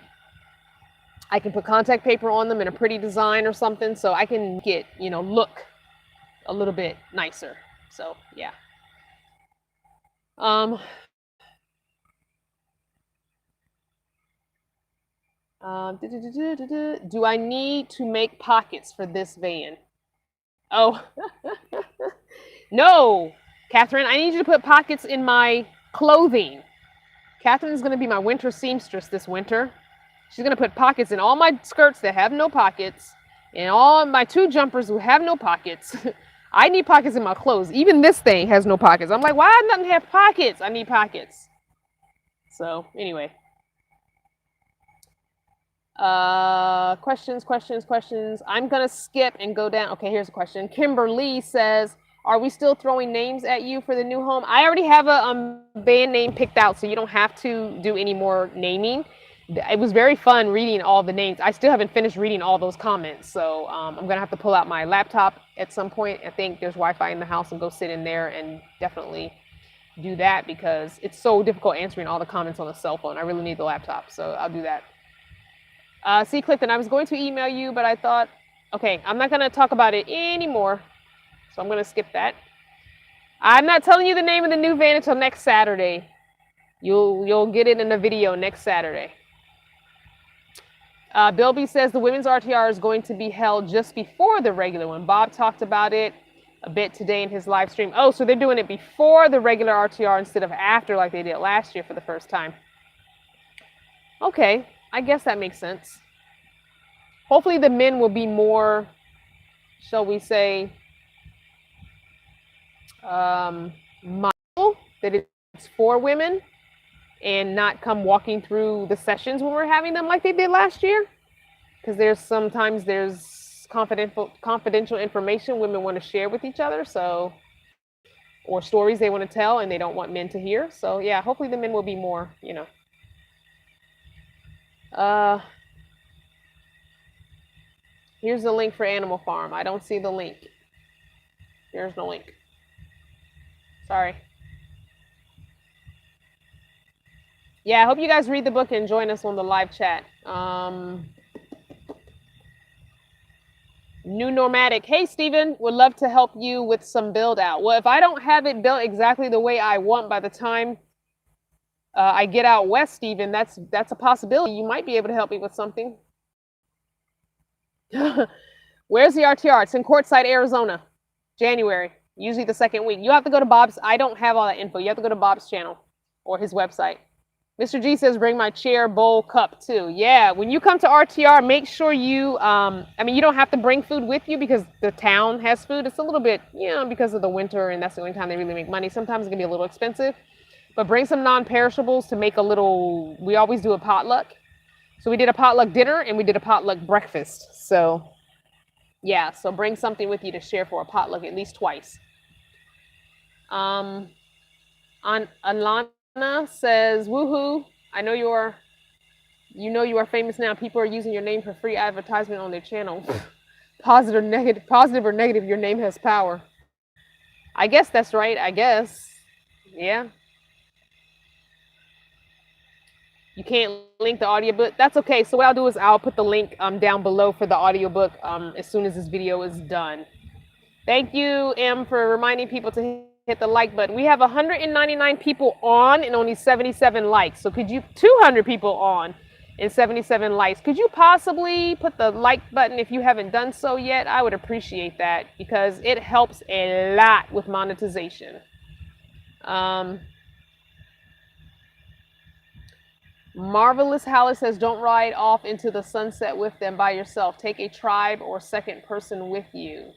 I can put contact paper on them in a pretty design or something, so I can get, look a little bit nicer. So yeah. Do I need to make pockets for this van? Oh, no, Catherine, I need you to put pockets in my clothing. Catherine's going to be my winter seamstress this winter. She's going to put pockets in all my skirts that have no pockets and all my 2 jumpers who have no pockets. I need pockets in my clothes. Even this thing has no pockets. I'm like, why does nothing have pockets? I need pockets. So anyway. Questions. I'm going to skip and go down. Okay, here's a question. Kimberly says, are we still throwing names at you for the new home? I already have a band name picked out, so you don't have to do any more naming. It was very fun reading all the names. I still haven't finished reading all those comments, so I'm going to have to pull out my laptop at some point. I think there's Wi-Fi in the house, and go sit in there and definitely do that because it's so difficult answering all the comments on the cell phone. I really need the laptop, so I'll do that. See, Clifton, I was going to email you, but I thought, okay, I'm not going to talk about it anymore, so I'm going to skip that. I'm not telling you the name of the new van until next Saturday. You'll get it in a video next Saturday. Bilby says the women's RTR is going to be held just before the regular one. Bob talked about it a bit today in his live stream. Oh, so they're doing it before the regular RTR instead of after like they did last year for the first time. Okay, I guess that makes sense. Hopefully the men will be more, shall we say, mindful that it's for women and not come walking through the sessions when we're having them like they did last year, because sometimes there's confidential information women want to share with each other, so, or stories they want to tell and they don't want men to hear. So yeah, hopefully the men will be more, here's the link for Animal Farm. I don't see the link. There's no link. Sorry. Yeah, I hope you guys read the book and join us on the live chat. New Nomadic. Hey, Steven, would love to help you with some build out. Well, if I don't have it built exactly the way I want by the time I get out west, Steven, that's a possibility. You might be able to help me with something. Where's the RTR? It's in Quartzsite, Arizona. January, usually the second week. You have to go to Bob's. I don't have all that info. You have to go to Bob's channel or his website. Mr. G says, bring my chair, bowl, cup too. Yeah, when you come to RTR, make sure you, you don't have to bring food with you because the town has food. It's a little bit, because of the winter and that's the only time they really make money. Sometimes it can be a little expensive, but bring some non-perishables to make we always do a potluck. So we did a potluck dinner and we did a potluck breakfast. So yeah, so bring something with you to share for a potluck at least twice. On Alana says, woohoo, I know you are famous now. People are using your name for free advertisement on their channel. Positive or negative, your name has power. I guess that's right, I guess. Yeah. You can't link the audiobook. That's okay. So what I'll do is I'll put the link down below for the audiobook as soon as this video is done. Thank you, Em, for reminding people to hit the like button. We have 199 people on and only 77 likes. So 200 people on and 77 likes. Could you possibly put the like button if you haven't done so yet? I would appreciate that because it helps a lot with monetization. Marvelous Hallis says, don't ride off into the sunset with them by yourself. Take a tribe or second person with you.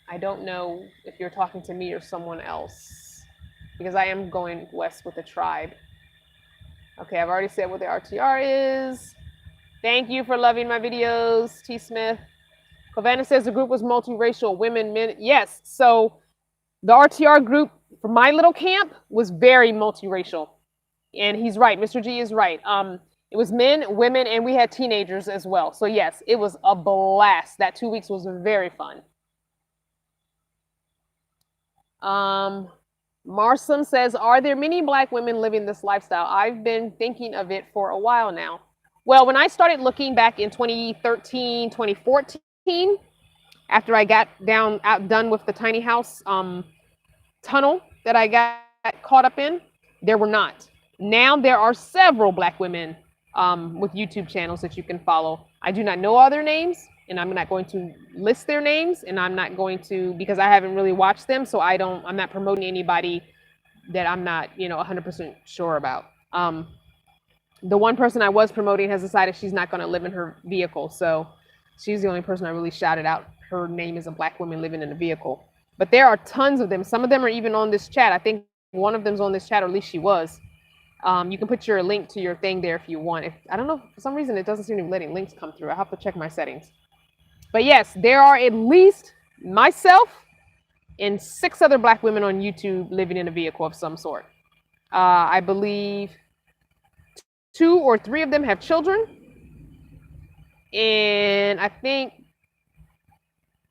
I don't know if you're talking to me or someone else because I am going west with a tribe. Okay, I've already said what the RTR is. Thank you for loving my videos, T. Smith. Covana says the group was multiracial, women, men. Yes, so the RTR group for my little camp was very multiracial. And he's right. Mr. G is right. It was men, women, and we had teenagers as well. So yes, it was a blast. That 2 weeks was very fun. Marsum says, are there many Black women living this lifestyle? I've been thinking of it for a while now. Well, when I started looking back in 2013, 2014, after I got done with the tiny house tunnel that I got caught up in, there were not. Now there are several Black women with YouTube channels that you can follow. I do not know all their names, and I'm not going to list their names, and I'm not going to, because I haven't really watched them, so I'm not promoting anybody that I'm not 100% sure about. The one person I was promoting has decided she's not going to live in her vehicle, so she's the only person I really shouted out. Her name is a Black woman living in a vehicle. But there are tons of them. Some of them are even on this chat. I think one of them's on this chat, or at least she was. You can put your link to your thing there if you want. I don't know, for some reason it doesn't seem to be letting links come through. I have to check my settings. But yes, there are at least myself and 6 other Black women on YouTube living in a vehicle of some sort. I believe 2 or 3 of them have children, and I think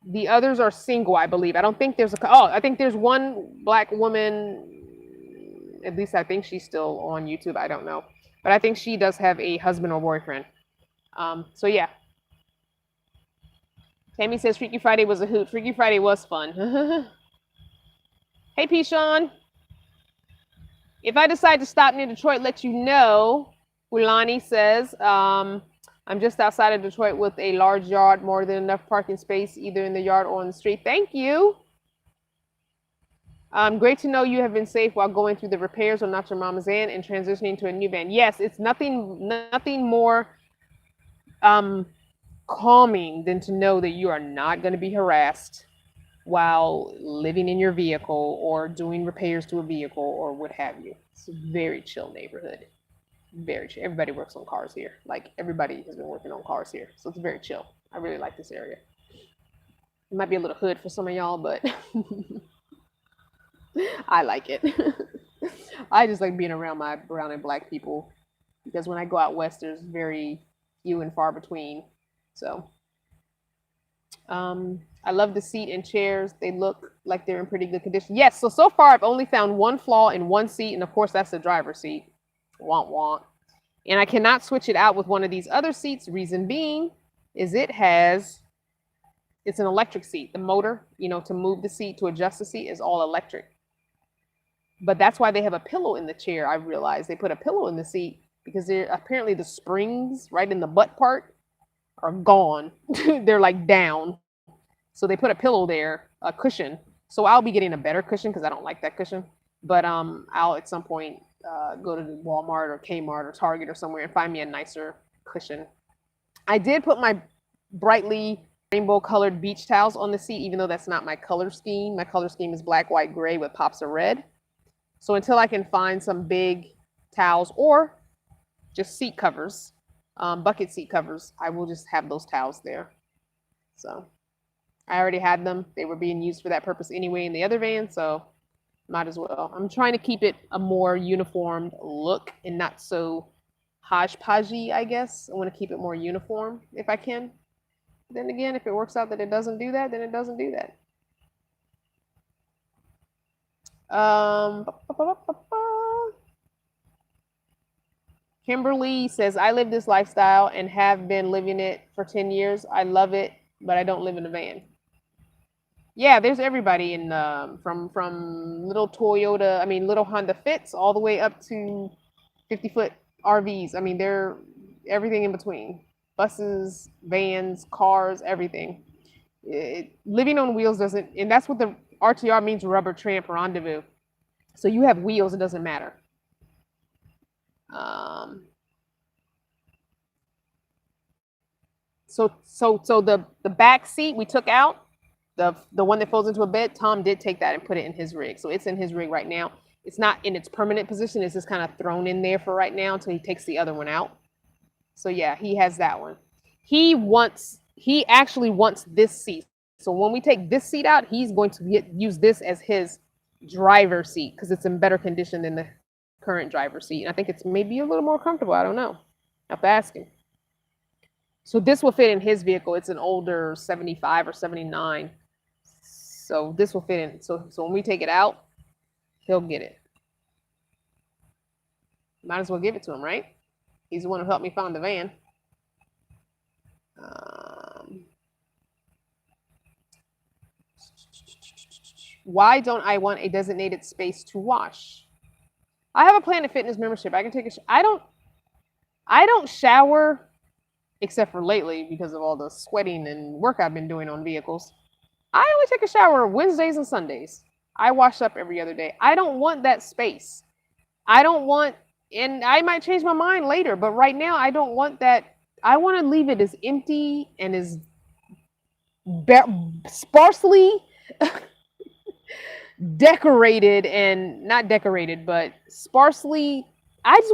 the others are single. I believe. I don't think there's I think there's one Black woman. At least I think she's still on YouTube. I don't know, but I think she does have a husband or boyfriend. So yeah. Tammy says Freaky Friday was a hoot. Freaky Friday was fun. Hey, Pishon. If I decide to stop near Detroit, let you know. Ulani says, I'm just outside of Detroit with a large yard, more than enough parking space, either in the yard or on the street. Thank you. Great to know you have been safe while going through the repairs on Not Your Mama's van and transitioning to a new van. Yes, it's nothing more calming than to know that you are not going to be harassed while living in your vehicle or doing repairs to a vehicle or what have you. It's a very chill neighborhood. Very chill. Everybody works on cars here. Like, everybody has been working on cars here. So it's very chill. I really like this area. It might be a little hood for some of y'all, but I like it. I just like being around my brown and Black people, because when I go out west, there's very few and far between. So I love the seat and chairs. They look like they're in pretty good condition. Yes, so far I've only found one flaw in one seat, and of course that's the driver's seat. Want want. And I cannot switch it out with one of these other seats. Reason being is it's an electric seat. The motor, to move the seat, to adjust the seat, is all electric. But that's why they have a pillow in the chair. I realized they put a pillow in the seat because apparently the springs right in the butt part are gone. They're like down. So they put a pillow there, a cushion. So I'll be getting a better cushion because I don't like that cushion. But I'll at some point go to Walmart or Kmart or Target or somewhere and find me a nicer cushion. I did put my brightly rainbow colored beach towels on the seat, even though that's not my color scheme. My color scheme is black, white, gray with pops of red. So until I can find some big towels or just seat covers, bucket seat covers, I will just have those towels there. So I already had them. They were being used for that purpose anyway in the other van, so might as well. I'm trying to keep it a more uniformed look and not so hodgepodgey, I guess. I want to keep it more uniform if I can. Then again, if it works out that it doesn't do that, then it doesn't do that. Kimberly says, I live this lifestyle and have been living it for 10 years. I love it, but I don't live in a van. Yeah, there's everybody in from little little Honda Fits all the way up to 50-foot RVs. I mean, they're everything in between. Buses, vans, cars, everything. Living on wheels doesn't, and that's what the RTR means, rubber tramp rendezvous. So you have wheels, it doesn't matter. So the back seat we took out, the one that folds into a bed, Tom did take that and put it in his rig. So it's in his rig right now. It's not in its permanent position. It's just kind of thrown in there for right now until he takes the other one out. So yeah, he has that one. He actually wants this seat. So when we take this seat out, he's going to use this as his driver's seat because it's in better condition than the current driver's seat. And I think it's maybe a little more comfortable. I don't know. I have to ask him. So this will fit in his vehicle. It's an older 75 or 79. So this will fit in. So when we take it out, he'll get it. Might as well give it to him, right? He's the one who helped me find the van. Why don't I want a designated space to wash? I have a Planet Fitness membership. I can take a. I don't shower except for lately because of all the sweating and work I've been doing on vehicles. I only take a shower Wednesdays and Sundays. I wash up every other day. I don't want that space. I don't want, and I might change my mind later, but right now I don't want that. I want to leave it as empty and as sparsely decorated and not decorated, but sparsely. I just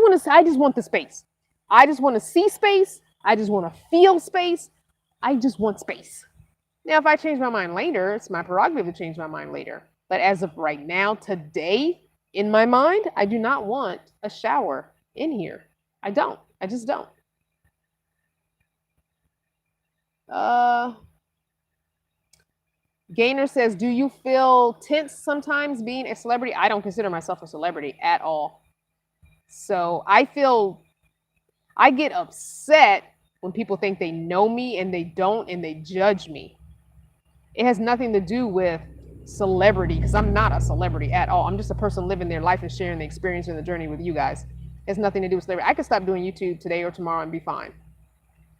want the space. I just want to see space. I just want to feel space. I just want space. Now, if I change my mind later, it's my prerogative to change my mind later. But as of right now, today, in my mind, I do not want a shower in here. I don't. I just don't. Gainer says, do you feel tense sometimes being a celebrity? I don't consider myself a celebrity at all. So I get upset when people think they know me and they don't, and they judge me. It has nothing to do with celebrity, because I'm not a celebrity at all. I'm just a person living their life and sharing the experience and the journey with you guys. It has nothing to do with celebrity. I could stop doing YouTube today or tomorrow and be fine.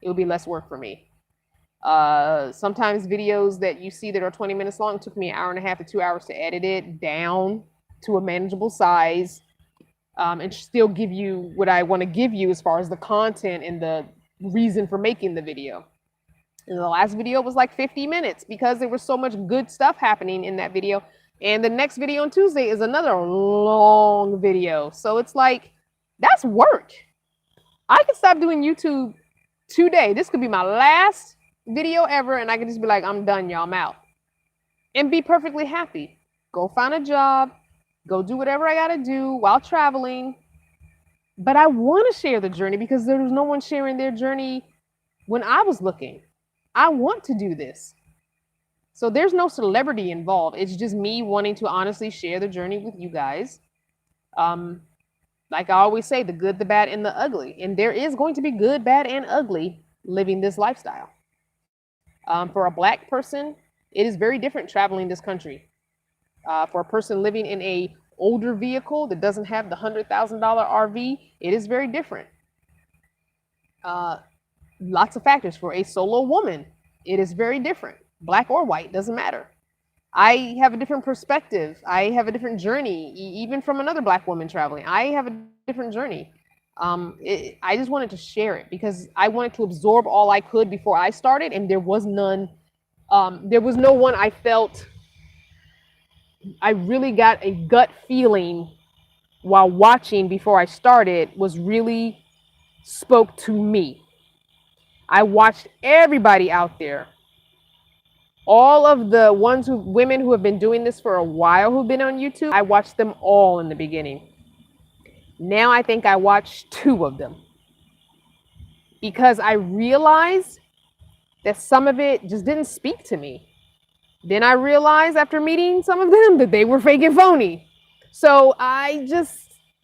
It would be less work for me. Sometimes videos that you see that are 20 minutes long, it took me an hour and a half to 2 hours to edit it down to a manageable size, and still give you what I want to give you as far as the content and the reason for making the video. And the last video was like 50 minutes because there was so much good stuff happening in that video. And the next video on Tuesday is another long video. So it's like, that's work. I could stop doing YouTube today. This could be my last video ever, and I could just be like, I'm done, y'all, I'm out. And be perfectly happy. Go find a job. Go do whatever I gotta do while traveling. But I want to share the journey because there was no one sharing their journey when I was looking. I want to do this. So there's no celebrity involved. It's just me wanting to honestly share the journey with you guys. Like I always say, the good, the bad, and the ugly. And there is going to be good, bad, and ugly living this lifestyle. For a Black person, it is very different traveling this country. For a person living in a older vehicle that doesn't have the $100,000 RV, it is very different. Lots of factors. For a solo woman, it is very different. Black or white, doesn't matter. I have a different perspective. I have a different journey, even from another Black woman traveling. I have a different journey. I just wanted to share it because I wanted to absorb all I could before I started, and there was none. There was no one I felt. I really got a gut feeling while watching before I started was really spoke to me. I watched everybody out there. All of the women who have been doing this for a while who've been on YouTube, I watched them all in the beginning. Now I think I watched 2 of them because I realized that some of it just didn't speak to me. Then I realized after meeting some of them that they were fake and phony. So I just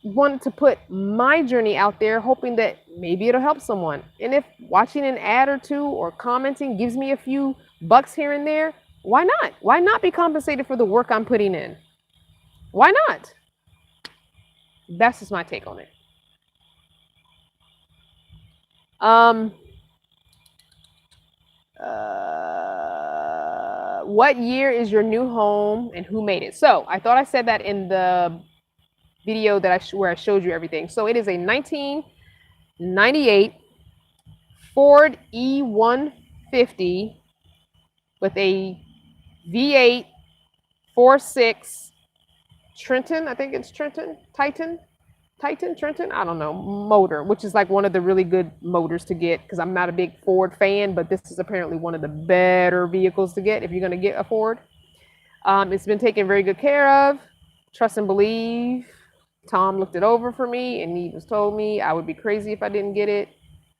wanted to put my journey out there, hoping that maybe it'll help someone. And if watching an ad or 2 or commenting gives me a few bucks here and there, why not? Why not be compensated for the work I'm putting in? Why not? That's just my take on it. What year is your new home and who made it? So I thought I said that in the video that where I showed you everything. So it is a 1998 Ford E150 with a V8 4.6 Trenton, I think it's Trenton, Trenton, I don't know, motor, which is like one of the really good motors to get because I'm not a big Ford fan, but this is apparently one of the better vehicles to get if you're going to get a Ford. It's been taken very good care of. Trust and believe. Tom looked it over for me and he just told me I would be crazy if I didn't get it,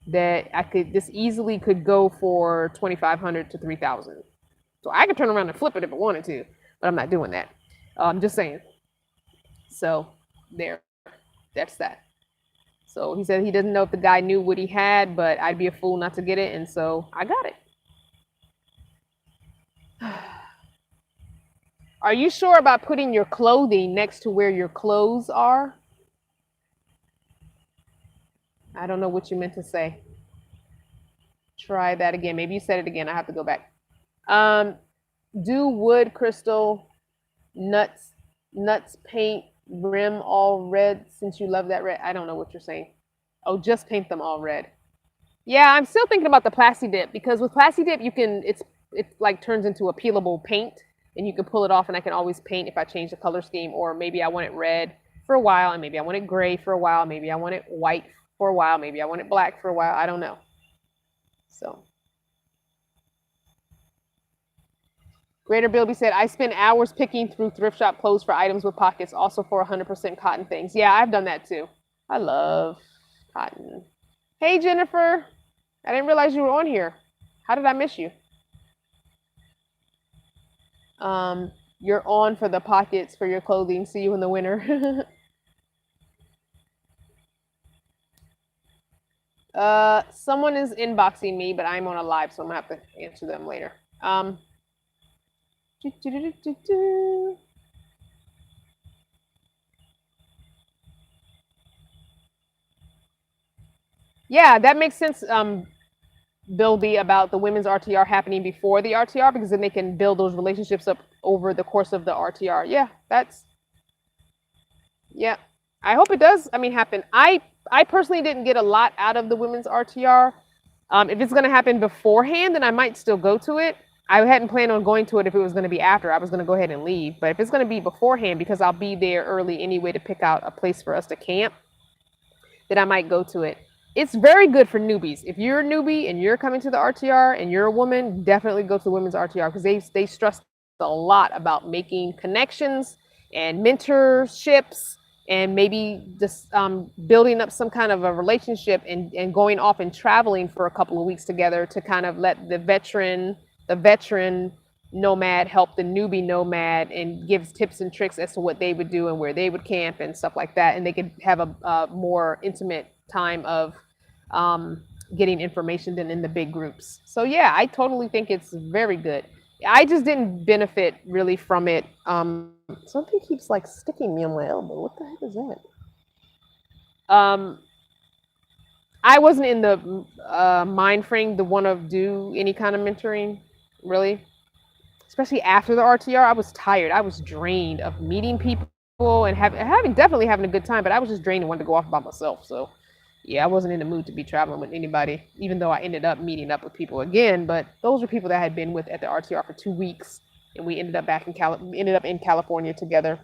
that this easily could go for $2,500 to $3,000. So I could turn around and flip it if I wanted to, but I'm not doing that. I'm just saying. So there, that's that. So he said he doesn't know if the guy knew what he had, but I'd be a fool not to get it, and so I got it. Are you sure about putting your clothing next to where your clothes are? I don't know what you meant to say. Try that again. Maybe you said it again. I have to go back. Do wood, crystal, nuts paint rim all red since you love that red? I don't know what you're saying. Oh, just paint them all red. Yeah, I'm still thinking about the Plasti Dip because with Plasti Dip you can it like turns into a peelable paint and you can pull it off and I can always paint if I change the color scheme, or maybe I want it red for a while and maybe I want it gray for a while, maybe I want it white for a while, maybe I want it black for a while. I don't know. So Greater Bilby said, I spend hours picking through thrift shop clothes for items with pockets, also for 100% cotton things. Yeah, I've done that too. I love cotton. Hey, Jennifer. I didn't realize you were on here. How did I miss you? You're on for the pockets for your clothing. See you in the winter. Someone is inboxing me, but I'm on a live, so I'm gonna have to answer them later. Yeah, that makes sense, Bilby, about the women's RTR happening before the RTR, because then they can build those relationships up over the course of the RTR. Yeah, yeah. I hope it does, happen. I personally didn't get a lot out of the women's RTR. If it's going to happen beforehand, then I might still go to it. I hadn't planned on going to it if it was going to be after. I was going to go ahead and leave. But if it's going to be beforehand, because I'll be there early anyway to pick out a place for us to camp, then I might go to it. It's very good for newbies. If you're a newbie and you're coming to the RTR and you're a woman, definitely go to the women's RTR because they stress a lot about making connections and mentorships and maybe just building up some kind of a relationship and going off and traveling for a couple of weeks together to kind of let the veteran nomad help the newbie nomad and gives tips and tricks as to what they would do and where they would camp and stuff like that. And they could have a more intimate time of getting information than in the big groups. So yeah, I totally think it's very good. I just didn't benefit really from it. Something keeps like sticking me on my elbow. What the heck is that? I wasn't in the mind frame to want to do any kind of mentoring, really. Especially after the RTR, I was tired. I was drained of meeting people and definitely having a good time, but I was just drained and wanted to go off by myself. So yeah, I wasn't in the mood to be traveling with anybody, even though I ended up meeting up with people again. But those were people that I had been with at the RTR for 2 weeks, and we ended up in California together.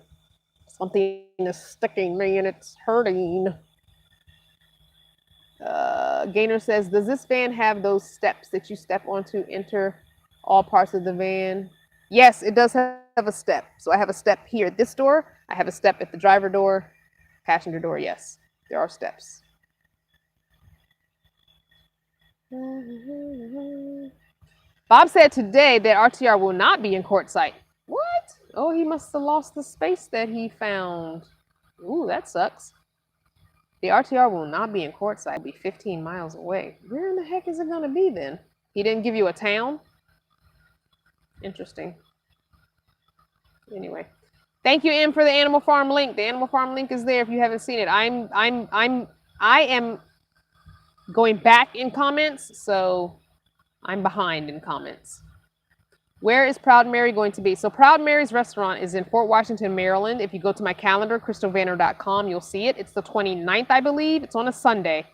Something is sticking me and it's hurting. Gaynor says, does this van have those steps that you step on to enter all parts of the van? Yes, it does have a step. So I have a step here at this door. I have a step at the driver door, passenger door. Yes, there are steps. Bob said today that RTR will not be in Quartzsite. What? Oh, he must have lost the space that he found. Ooh, that sucks. The RTR will not be in Quartzsite. It'll be 15 miles away. Where in the heck is it going to be then? He didn't give you a town? Interesting. Anyway, thank you, Em, for the Animal Farm link. The Animal Farm link is there if you haven't seen it. I am going back in comments, so I'm behind in comments. Where is Proud Mary going to be? So Proud Mary's restaurant is in Fort Washington, Maryland. If you go to my calendar, crystalvanner.com, you'll see it. It's the 29th, I believe. It's on a Sunday.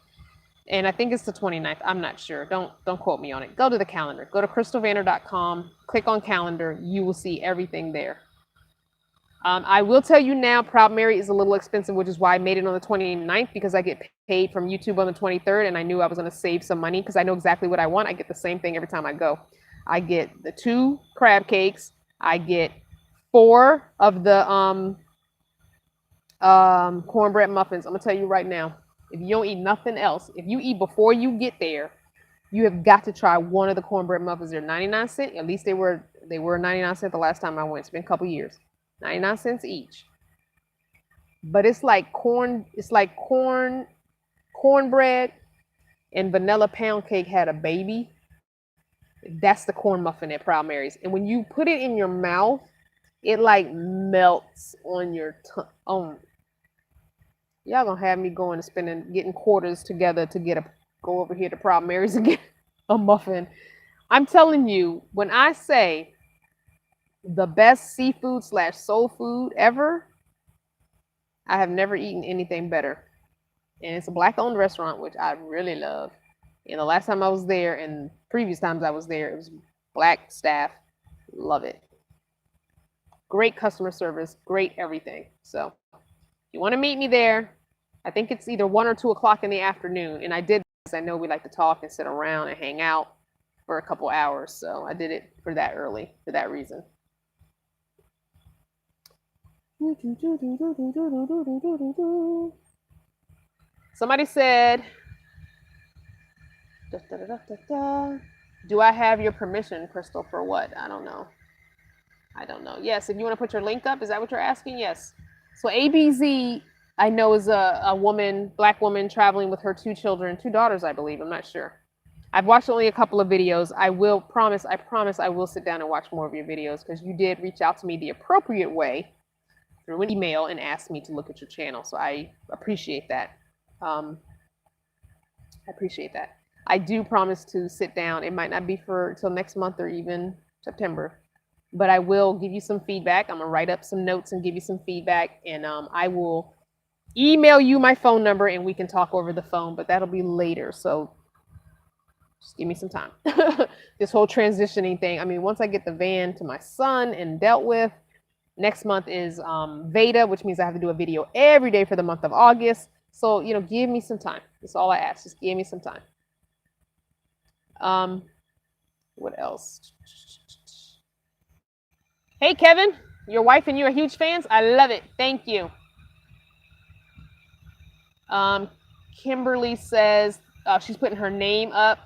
And I think it's the 29th. I'm not sure. Don't quote me on it. Go to the calendar. Go to crystalvanner.com. Click on calendar. You will see everything there. I will tell you now, Proud Mary is a little expensive, which is why I made it on the 29th, because I get paid from YouTube on the 23rd, and I knew I was going to save some money because I know exactly what I want. I get the same thing every time I go. I get the 2 crab cakes. I get 4 of the cornbread muffins. I'm going to tell you right now, if you don't eat nothing else, if you eat before you get there, you have got to try one of the cornbread muffins. They're 99 cents. At least they were 99 cents the last time I went. It's been a couple years. 99 cents each. But it's like corn cornbread and vanilla pound cake had a baby, that's the corn muffin at Proud Mary's. And when you put it in your mouth, it like melts on your tongue. Y'all gonna have me going and getting quarters together to go over here to Proud Mary's and get a muffin. I'm telling you, when I say the best seafood / soul food ever, I have never eaten anything better. And it's a Black-owned restaurant, which I really love. And the last time I was there, and previous times I was there, it was Black staff. Love it. Great customer service, great everything. So if you want to meet me there, I think it's either 1 or 2 o'clock in the afternoon. And I did this. I know we like to talk and sit around and hang out for a couple hours. So I did it for that early, for that reason. Somebody said, do I have your permission, Crystal, for what? I don't know. Yes, if you want to put your link up, is that what you're asking? Yes. So ABZ, I know, is a woman, Black woman, traveling with her 2 children, 2 daughters, I believe. I'm not sure. I've watched only a couple of videos. I promise I will sit down and watch more of your videos, because you did reach out to me the appropriate way through an email and asked me to look at your channel. So I appreciate that. I do promise to sit down. It might not be till next month or even September, but I will give you some feedback. I'm gonna write up some notes and give you some feedback, and I will email you my phone number and we can talk over the phone, but that'll be later. So just give me some time. This whole transitioning thing. I mean, once I get the van to my son and dealt with, next month is Veda, which means I have to do a video every day for the month of August. So, give me some time. That's all I ask. Just give me some time. What else? Hey, Kevin, your wife and you are huge fans. I love it. Thank you. Kimberly says she's putting her name up.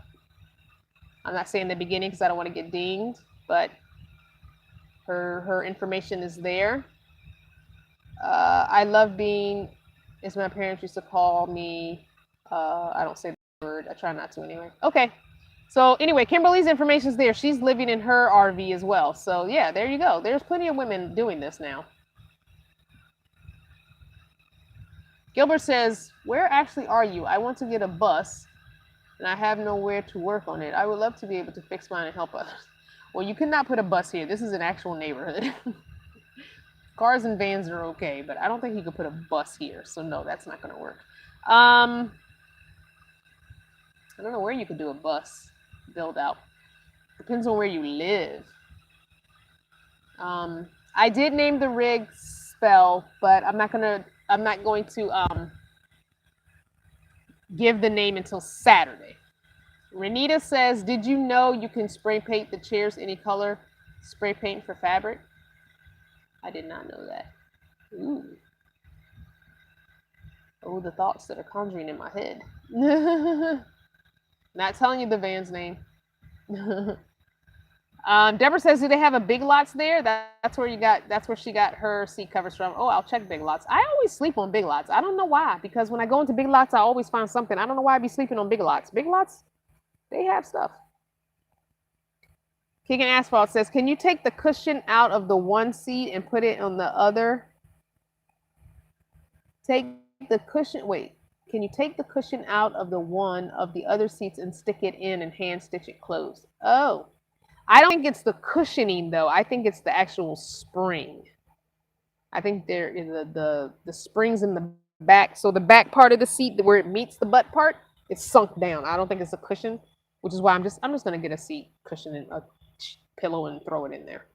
I'm not saying the beginning because I don't want to get dinged, but her information is there. I love being, as my parents used to call me, I don't say the word. I try not to anyway. Okay. So anyway, Kimberly's information is there. She's living in her RV as well. So yeah, there you go. There's plenty of women doing this now. Gilbert says, where actually are you? I want to get a bus and I have nowhere to work on it. I would love to be able to fix mine and help others. Well, you cannot put a bus here. This is an actual neighborhood. Cars and vans are okay, but I don't think you could put a bus here. So no, that's not going to work. I don't know where you could do a bus build out. Depends on where you live. I did name the rig Spell, but I'm not going to give the name until Saturday. Renita says, did you know you can spray paint the chairs any color? Spray paint for fabric? I did not know that. Ooh. Oh, the thoughts that are conjuring in my head. Not telling you the van's name. Deborah says, do they have a Big Lots there? That's where she got her seat covers from. Oh, I'll check Big Lots. I always sleep on Big Lots. I don't know why, because when I go into Big Lots, I always find something. I don't know why I be sleeping on Big Lots. Big Lots, they have stuff. Kicking Asphalt says, can you take the cushion out of the one seat and put it on the other? Can you take the cushion out of the one of the other seats and stick it in and hand stitch it closed? Oh, I don't think it's the cushioning though. I think it's the actual spring. I think there is the springs in the back. So the back part of the seat where it meets the butt part, it's sunk down. I don't think it's a cushion, which is why I'm just gonna get a seat cushion and a pillow and throw it in there.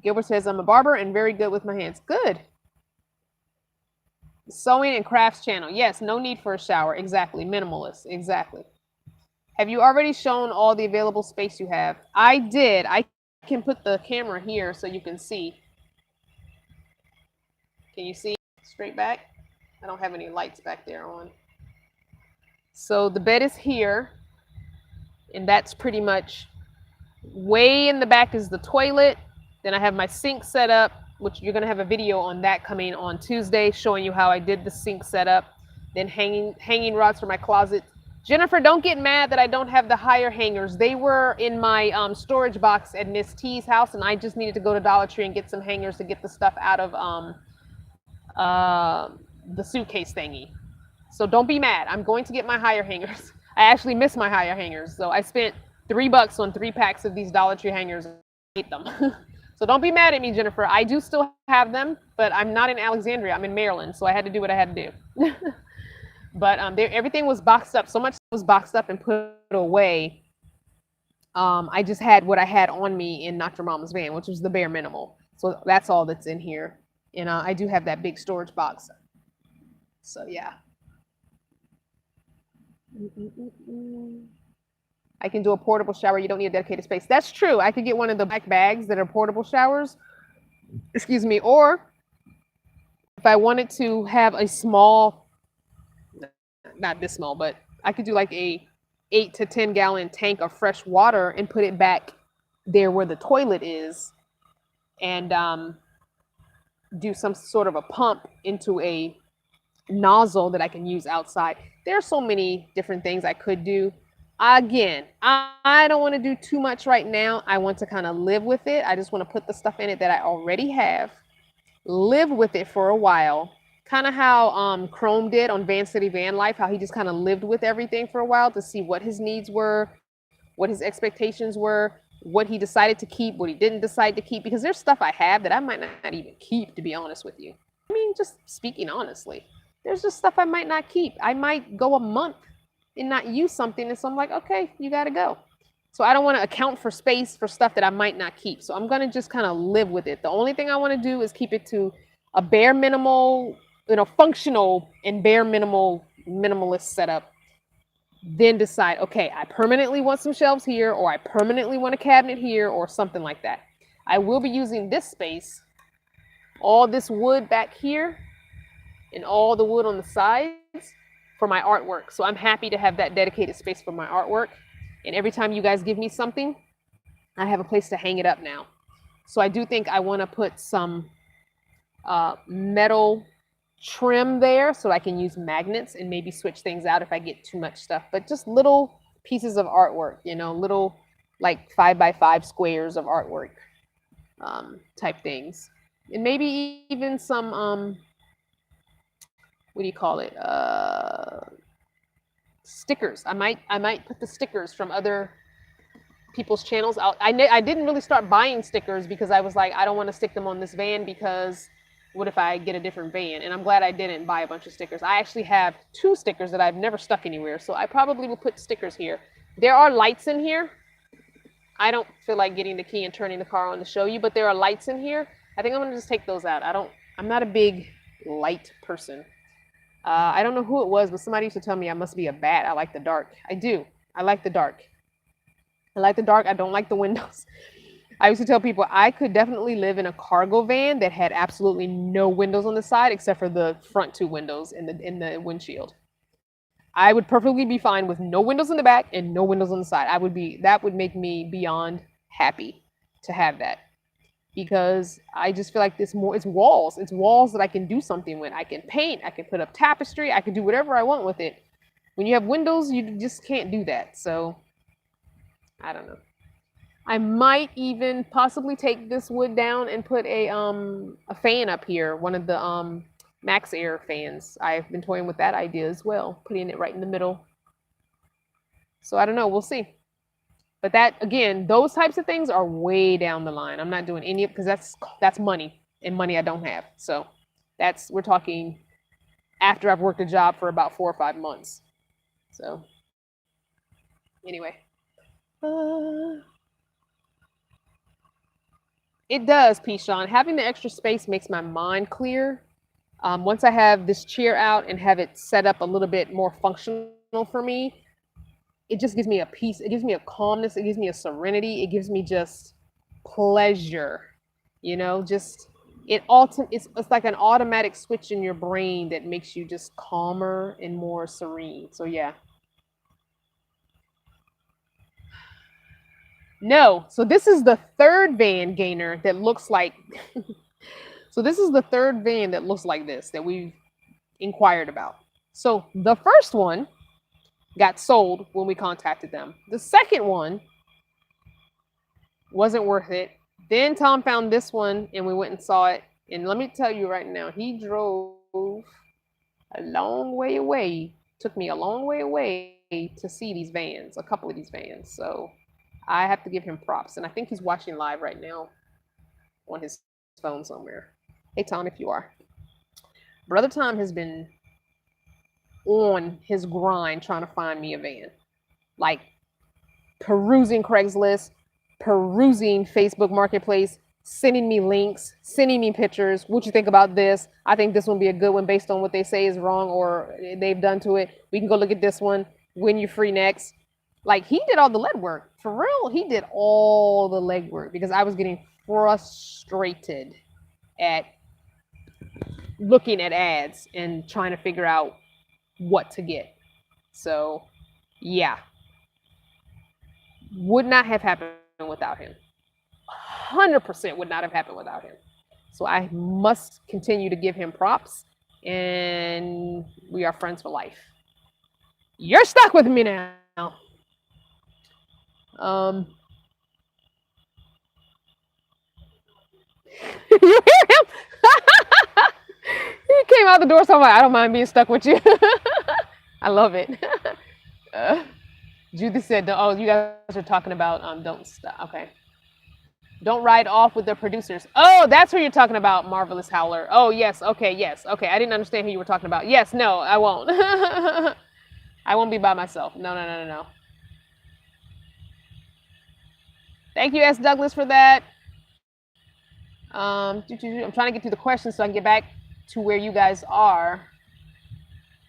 Gilbert says, I'm a barber and very good with my hands. Good. Sewing and crafts channel. Yes, no need for a shower. Exactly. Minimalist. Exactly. Have you already shown all the available space you have? I did. I can put the camera here so you can see. Can you see straight back? I don't have any lights back there on. So the bed is here, and that's pretty much way in the back is the toilet. Then I have my sink set up. which you're going to have a video on that coming on Tuesday, showing you how I did the sink setup, then hanging rods for my closet. Jennifer, don't get mad that I don't have the higher hangers. They were in my storage box at Miss T's house, and I just needed to go to Dollar Tree and get some hangers to get the stuff out of the suitcase thingy. So don't be mad. I'm going to get my higher hangers. I actually miss my higher hangers. So I spent $3 on 3 packs of these Dollar Tree hangers. I hate them. So don't be mad at me, Jennifer. I do still have them, but I'm not in Alexandria. I'm in Maryland, so I had to do what I had to do. But everything was boxed up. So much was boxed up and put away. I just had what I had on me in Not Your Mama's van, which was the bare minimal. So that's all that's in here. And I do have that big storage box. So yeah. I can do a portable shower. You don't need a dedicated space. That's true. I could get one of the black bags that are portable showers. Excuse me. Or if I wanted to have a small, not this small, but I could do like a 8 to 10 gallon tank of fresh water and put it back there where the toilet is, and do some sort of a pump into a nozzle that I can use outside. There are so many different things I could do. Again, I don't want to do too much right now. I want to kind of live with it. I just want to put the stuff in it that I already have, live with it for a while. Kind of how Chrome did on Van City Van Life, how he just kind of lived with everything for a while to see what his needs were, what his expectations were, what he decided to keep, what he didn't decide to keep. Because there's stuff I have that I might not even keep, to be honest with you. I mean, just speaking honestly, there's just stuff I might not keep. I might go a month and not use something, and so I'm like, okay, you got to go. So I don't want to account for space for stuff that I might not keep. So I'm going to just kind of live with it. The only thing I want to do is keep it to a bare minimal, functional and bare minimalist setup. Then decide, okay, I permanently want some shelves here, or I permanently want a cabinet here, or something like that. I will be using this space, all this wood back here, and all the wood on the sides for my artwork. So I'm happy to have that dedicated space for my artwork. And every time you guys give me something, I have a place to hang it up now. So I do think I want to put some metal trim there so I can use magnets and maybe switch things out if I get too much stuff. But just little pieces of artwork, little like 5x5 squares of artwork type things. And maybe even some what do you call it? Stickers. I might put the stickers from other people's channels out. I didn't really start buying stickers because I was like, I don't want to stick them on this van because what if I get a different van? And I'm glad I didn't buy a bunch of stickers. I actually have 2 stickers that I've never stuck anywhere, so I probably will put stickers here. There are lights in here. I don't feel like getting the key and turning the car on to show you, but there are lights in here. I think I'm gonna just take those out. I'm not a big light person. I don't know who it was, but somebody used to tell me I must be a bat. I like the dark. I do. I like the dark. I like the dark. I don't like the windows. I used to tell people I could definitely live in a cargo van that had absolutely no windows on the side except for the front 2 windows in the windshield. I would perfectly be fine with no windows in the back and no windows on the side. That would make me beyond happy to have that. Because I just feel like it's walls. It's walls that I can do something with. I can paint, I can put up tapestry, I can do whatever I want with it. When you have windows, you just can't do that. So, I don't know. I might even possibly take this wood down and put a fan up here, one of the Max Air fans. I've been toying with that idea as well, putting it right in the middle. So I don't know, we'll see. But that, again, those types of things are way down the line. I'm not doing any of it because that's money, and money I don't have. So we're talking after I've worked a job for about 4 or 5 months. So anyway. It does, P. Sean. Having the extra space makes my mind clear. Once I have this chair out and have it set up a little bit more functional for me, it just gives me a peace. It gives me a calmness. It gives me a serenity. It gives me just pleasure. It's like an automatic switch in your brain that makes you just calmer and more serene. So yeah. No. So this is the 3rd van gainer that looks like So this is the third van that looks like this that we've inquired about. So the first one got sold when we contacted them. The second one wasn't worth it. Then Tom found this one and we went and saw it. And let me tell you right now, he drove a long way away, took me a long way away to see these vans, a couple of these vans. So I have to give him props. And I think he's watching live right now on his phone somewhere. Hey, Tom, if you are. Brother Tom has been on his grind trying to find me a van. Like perusing Craigslist, perusing Facebook Marketplace, sending me links, sending me pictures. What you think about this? I think this one be a good one based on what they say is wrong or they've done to it. We can go look at this one when you're free next. Like he did all the legwork. For real, he did all the legwork because I was getting frustrated at looking at ads and trying to figure out what to get. So yeah, would not have happened without him. 100% would not have happened without him. So I must continue to give him props, and we are friends for life. You're stuck with me now. You hear him? He came out the door, so I'm like, I don't mind being stuck with you. I love it. Judith said, oh, you guys are talking about don't stop. Okay. Don't ride off with the producers. Oh, that's what you're talking about, Marvelous Howler. Oh, yes. Okay, yes. Okay, I didn't understand who you were talking about. Yes, no, I won't. I won't be by myself. No. Thank you, S. Douglas, for that. I'm trying to get through the questions so I can get back to where you guys are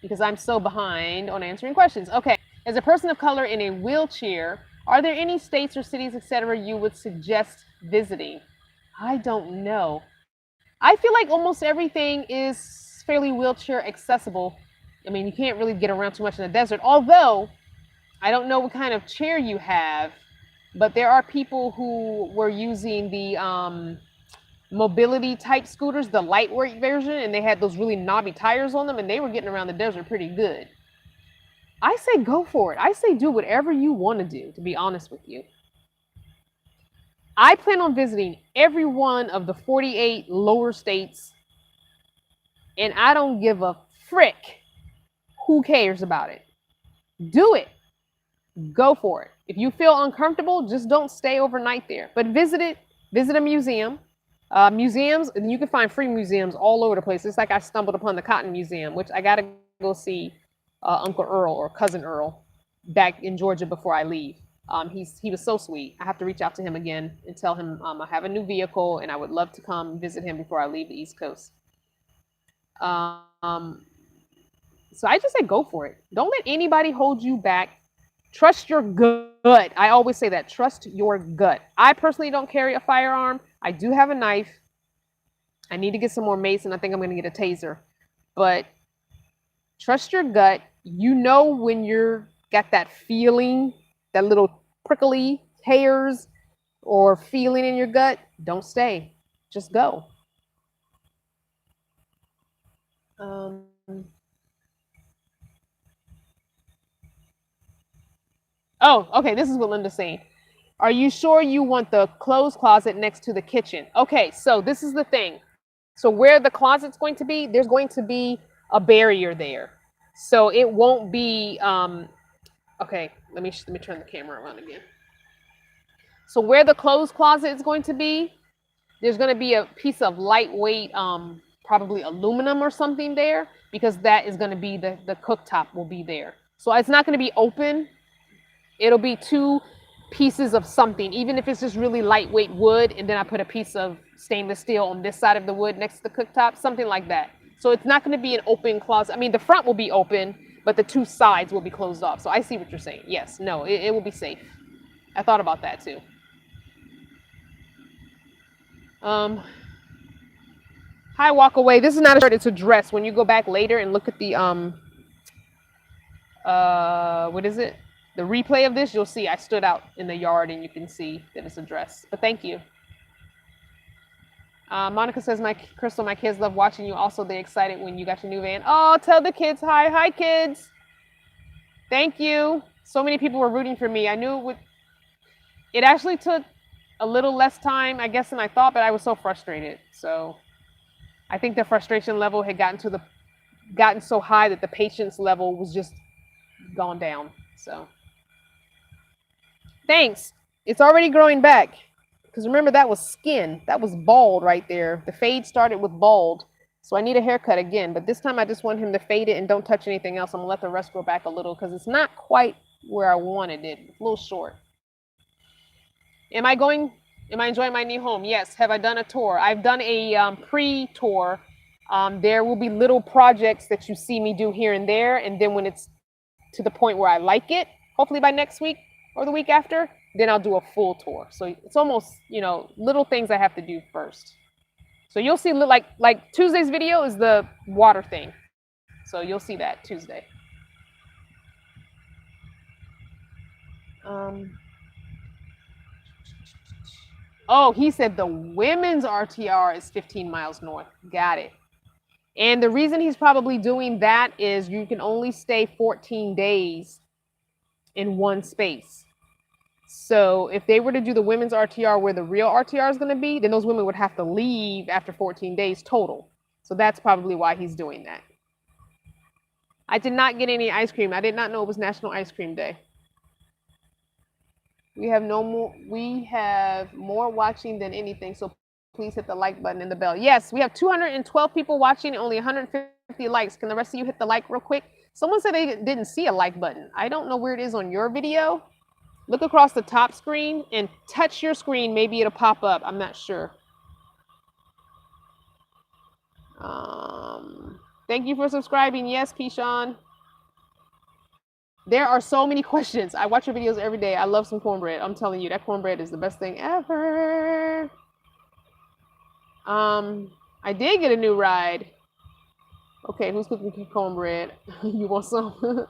because I'm so behind on answering questions. Okay, as a person of color in a wheelchair, are there any states or cities, etc., you would suggest visiting? I don't know. I feel like almost everything is fairly wheelchair accessible. I mean, you can't really get around too much in the desert, although I don't know what kind of chair you have, but there are people who were using the mobility type scooters, the lightweight version, and they had those really knobby tires on them, and they were getting around the desert pretty good. I say go for it. I say do whatever you want to do, to be honest with you. I plan on visiting every one of the 48 lower states, and I don't give a frick who cares about it. Do it. Go for it. If you feel uncomfortable, just don't stay overnight there. But visit it. Visit a museum. Museums, and you can find free museums all over the place. It's like I stumbled upon the Cotton Museum, which I got to go see Uncle Earl or Cousin Earl back in Georgia before I leave. He was so sweet. I have to reach out to him again and tell him I have a new vehicle and I would love to come visit him before I leave the East Coast. So I just say go for it. Don't let anybody hold you back. Trust your gut. I always say that. Trust your gut. I personally don't carry a firearm. I do have a knife. I need to get some more mace, and I think I'm going to get a taser. But trust your gut. You know when you're got that feeling, that little prickly hairs or feeling in your gut, don't stay. Just go. Oh, okay, this is what Linda's saying. Are you sure you want the clothes closet next to the kitchen? Okay, so this is the thing. So where the closet's going to be, there's going to be a barrier there. So it won't be, okay, let me turn the camera around again. So where the clothes closet is going to be, there's going to be a piece of lightweight, probably aluminum or something there, because that is going to be the cooktop will be there. So it's not going to be open. It'll be two pieces of something, even if it's just really lightweight wood, and then I put a piece of stainless steel on this side of the wood next to the cooktop, something like that. So it's not going to be an open closet. I mean, the front will be open, but the two sides will be closed off. So I see what you're saying. Yes, no, it will be safe. I thought about that too. Hi, walk away. This is not a shirt, it's a dress. When you go back later and look at the what is it? The replay of this, you'll see I stood out in the yard and you can see that it's a dress. But thank you. Monica says, Crystal, my kids love watching you. Also, they excited when you got your new van. Oh, tell the kids hi. Hi, kids. Thank you. So many people were rooting for me. I knew it would. It actually took a little less time, I guess, than I thought, but I was so frustrated. So I think the frustration level had gotten so high that the patience level was just gone down. So thanks. It's already growing back. Because remember, that was skin. That was bald right there. The fade started with bald. So I need a haircut again. But this time I just want him to fade it and don't touch anything else. I'm going to let the rest grow back a little because it's not quite where I wanted it. It's a little short. Am I enjoying my new home? Yes. Have I done a tour? I've done a pre-tour. There will be little projects that you see me do here and there. And then when it's to the point where I like it, hopefully by next week or the week after, then I'll do a full tour. So it's almost, little things I have to do first. So you'll see, like Tuesday's video is the water thing. So you'll see that Tuesday. Oh, he said the women's RTR is 15 miles north. Got it. And the reason he's probably doing that is you can only stay 14 days in one space. So if they were to do the women's RTR where the real RTR is going to be, then those women would have to leave after 14 days total. So that's probably why he's doing that. I did not get any ice cream. I did not know it was National Ice Cream Day. We have more watching than anything. So please hit the like button and the bell. Yes, we have 212 people watching and only 150 likes. Can the rest of you hit the like real quick? Someone said they didn't see a like button. I don't know where it is on your video. Look across the top screen and touch your screen. Maybe it'll pop up. I'm not sure. Thank you for subscribing. Yes, Keyshawn. There are so many questions. I watch your videos every day. I love some cornbread. I'm telling you, that cornbread is the best thing ever. I did get a new ride. Okay, who's cooking cornbread? You want some?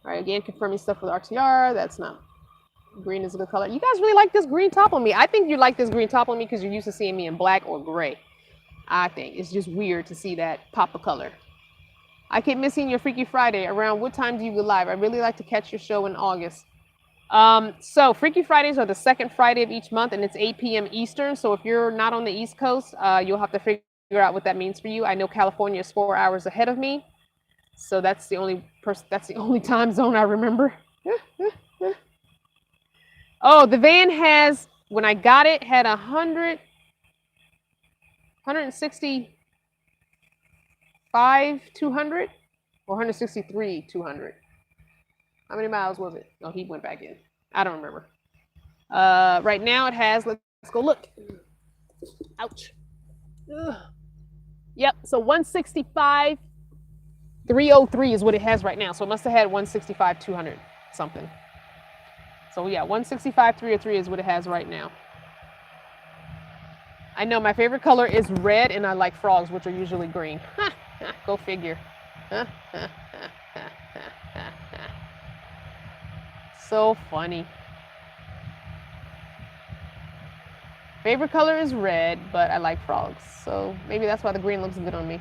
All right, again, confirming stuff with RTR. That's not green is a good color. You guys really like this green top on me. I think you like this green top on me because you're used to seeing me in black or gray. I think it's just weird to see that pop of color. I keep missing your Freaky Friday. Around what time do you go live? I really like to catch your show in August. So Freaky Fridays are the second Friday of each month, and it's 8 p.m. Eastern. So if you're not on the East Coast, you'll have to figure out what that means for you. I know California is 4 hours ahead of me. So that's the only time zone I remember. Oh, the van has, when I got it, had 165, 200, or 163, 200. How many miles was it? Oh, he went back in. I don't remember. Right now it has, let's go look. Ouch. Ugh. Yep, so 165, 303 is what it has right now. So it must have had 165, 200 something. So yeah, 165, 303 is what it has right now. I know my favorite color is red, and I like frogs, which are usually green. Go figure. So funny. Favorite color is red, but I like frogs. So maybe that's why the green looks good on me.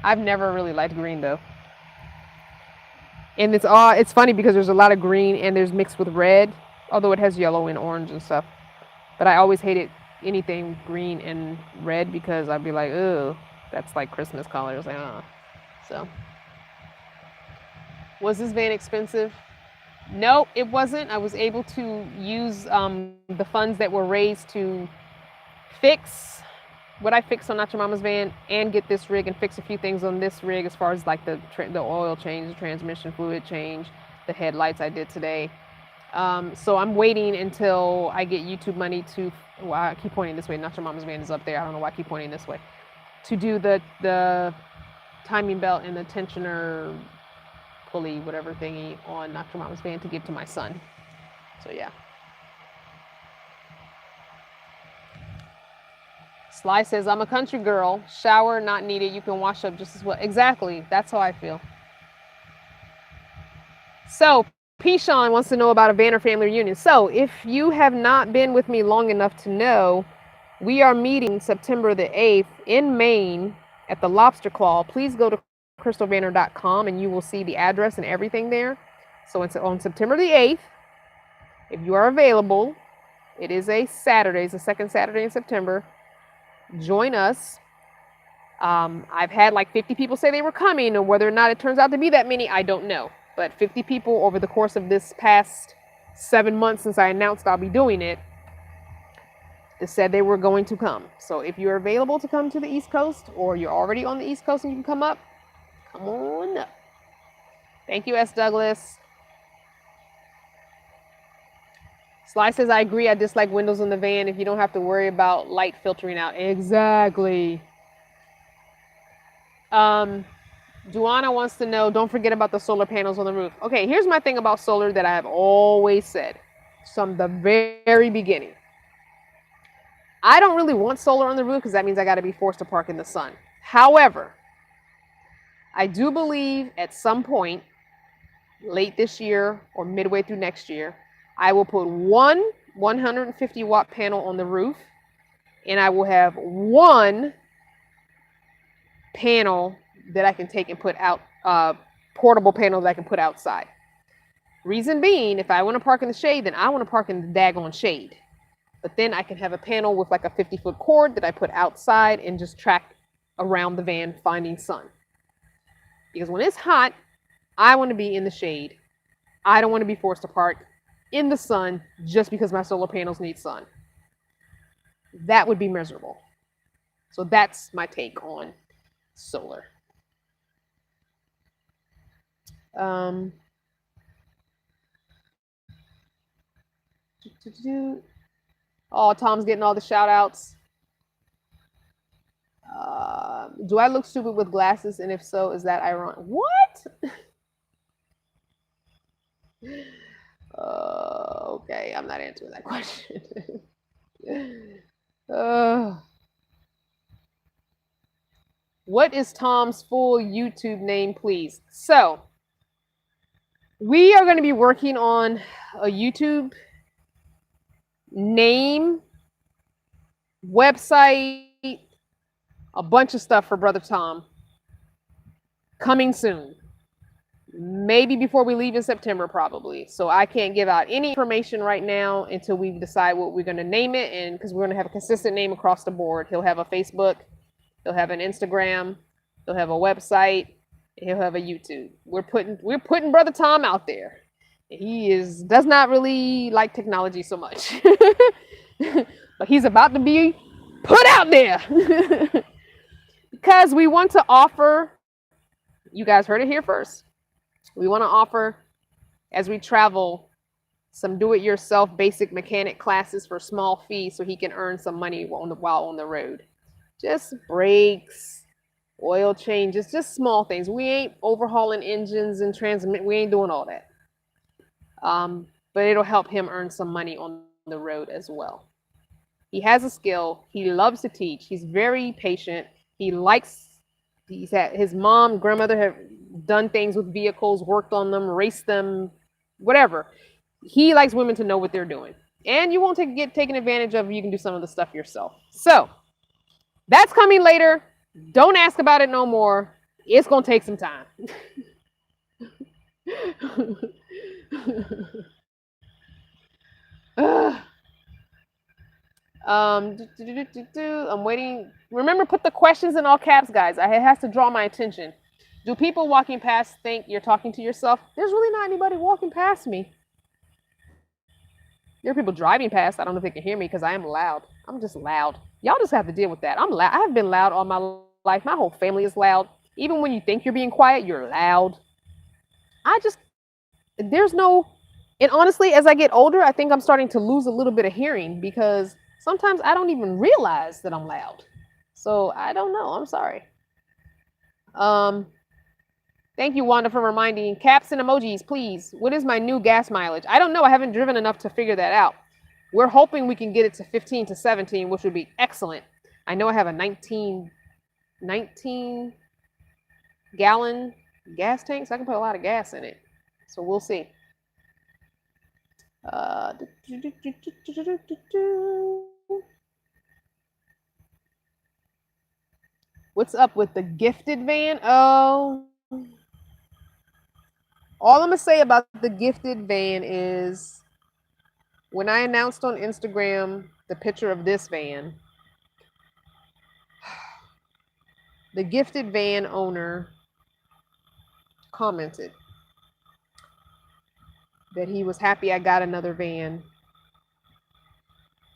I've never really liked green though. And it's funny because there's a lot of green and there's mixed with red, although it has yellow and orange and stuff. But I always hated anything green and red because I'd be like, oh, that's like Christmas colors. Like, So, was this van expensive? No, it wasn't. I was able to use the funds that were raised to fix what I fixed on Not Your Mama's van and get this rig and fix a few things on this rig as far as like the oil change, the transmission fluid change, the headlights I did today. So I'm waiting until I get YouTube money to, well, I keep pointing this way, Not Your Mama's van is up there. I don't know why I keep pointing this way. To do the timing belt and the tensioner pulley, whatever thingy on Not Your Mama's van to give to my son. So yeah. Sly says, I'm a country girl. Shower not needed. You can wash up just as well. Exactly. That's how I feel. So, P-Sean wants to know about a Vanner family reunion. So, if you have not been with me long enough to know, we are meeting September the 8th in Maine at the Lobster Claw. Please go to crystalvanner.com and you will see the address and everything there. So, it's on September the 8th. If you are available, it is a Saturday. It's the second Saturday in September. Join us. I've had like 50 people say they were coming, and whether or not it turns out to be that many, I don't know. But 50 people over the course of this past 7 months since I announced I'll be doing it, they said they were going to come. So if you're available to come to the East Coast, or you're already on the East Coast and you can come up, come on up. Thank you, S. Douglas. Sly says, I agree. I dislike windows in the van if you don't have to worry about light filtering out. Exactly. Duana wants to know, don't forget about the solar panels on the roof. Okay, here's my thing about solar that I have always said from the very beginning. I don't really want solar on the roof because that means I got to be forced to park in the sun. However, I do believe at some point, late this year or midway through next year, I will put one 150 watt panel on the roof, and I will have one panel that I can take and put out, portable panel that I can put outside. Reason being, if I want to park in the shade, then I want to park in the daggone shade. But then I can have a panel with like a 50-foot cord that I put outside and just track around the van finding sun. Because when it's hot, I want to be in the shade. I don't want to be forced to park in the sun just because my solar panels need sun. That would be miserable. So that's my take on solar. Oh, Tom's getting all the shout outs. Do I look stupid with glasses? And if so, is that ironic? What? Okay, I'm not answering that question. What is Tom's full YouTube name, please? So, we are going to be working on a YouTube name, website, a bunch of stuff for Brother Tom coming soon. Maybe before we leave in September, probably. So I can't give out any information right now until we decide what we're going to name it, and because we're going to have a consistent name across the board. He'll have a Facebook, he'll have an Instagram, he'll have a website, and he'll have a YouTube. We're putting Brother Tom out there. He does not really like technology so much, but he's about to be put out there because we want to offer. You guys heard it here first. We want to offer, as we travel, some do-it-yourself basic mechanic classes for small fees so he can earn some money while on the road. Just brakes, oil changes, just small things. We ain't overhauling engines and transmit. We ain't doing all that. But it'll help him earn some money on the road as well. He has a skill. He loves to teach. He's very patient. His mom, grandmother have done things with vehicles, worked on them, raced them, whatever. He likes women to know what they're doing. And you won't get taken advantage of. You can do some of the stuff yourself. So that's coming later. Don't ask about it no more. It's going to take some time. I'm waiting. Remember, put the questions in all caps, guys. It has to draw my attention. Do people walking past think you're talking to yourself? There's really not anybody walking past me. There are people driving past. I don't know if they can hear me because I am loud. I'm just loud. Y'all just have to deal with that. I'm loud. I have been loud all my life. My whole family is loud. Even when you think you're being quiet, you're loud. And honestly, as I get older, I think I'm starting to lose a little bit of hearing because sometimes I don't even realize that I'm loud. So I don't know. I'm sorry. Thank you, Wanda, for reminding. Caps and emojis, please. What is my new gas mileage? I don't know. I haven't driven enough to figure that out. We're hoping we can get it to 15 to 17, which would be excellent. I know I have a 19 gallon gas tank, so I can put a lot of gas in it. So we'll see. What's up with the gifted van? Oh, all I'm gonna say about the gifted van is when I announced on Instagram the picture of this van, the gifted van owner commented that he was happy I got another van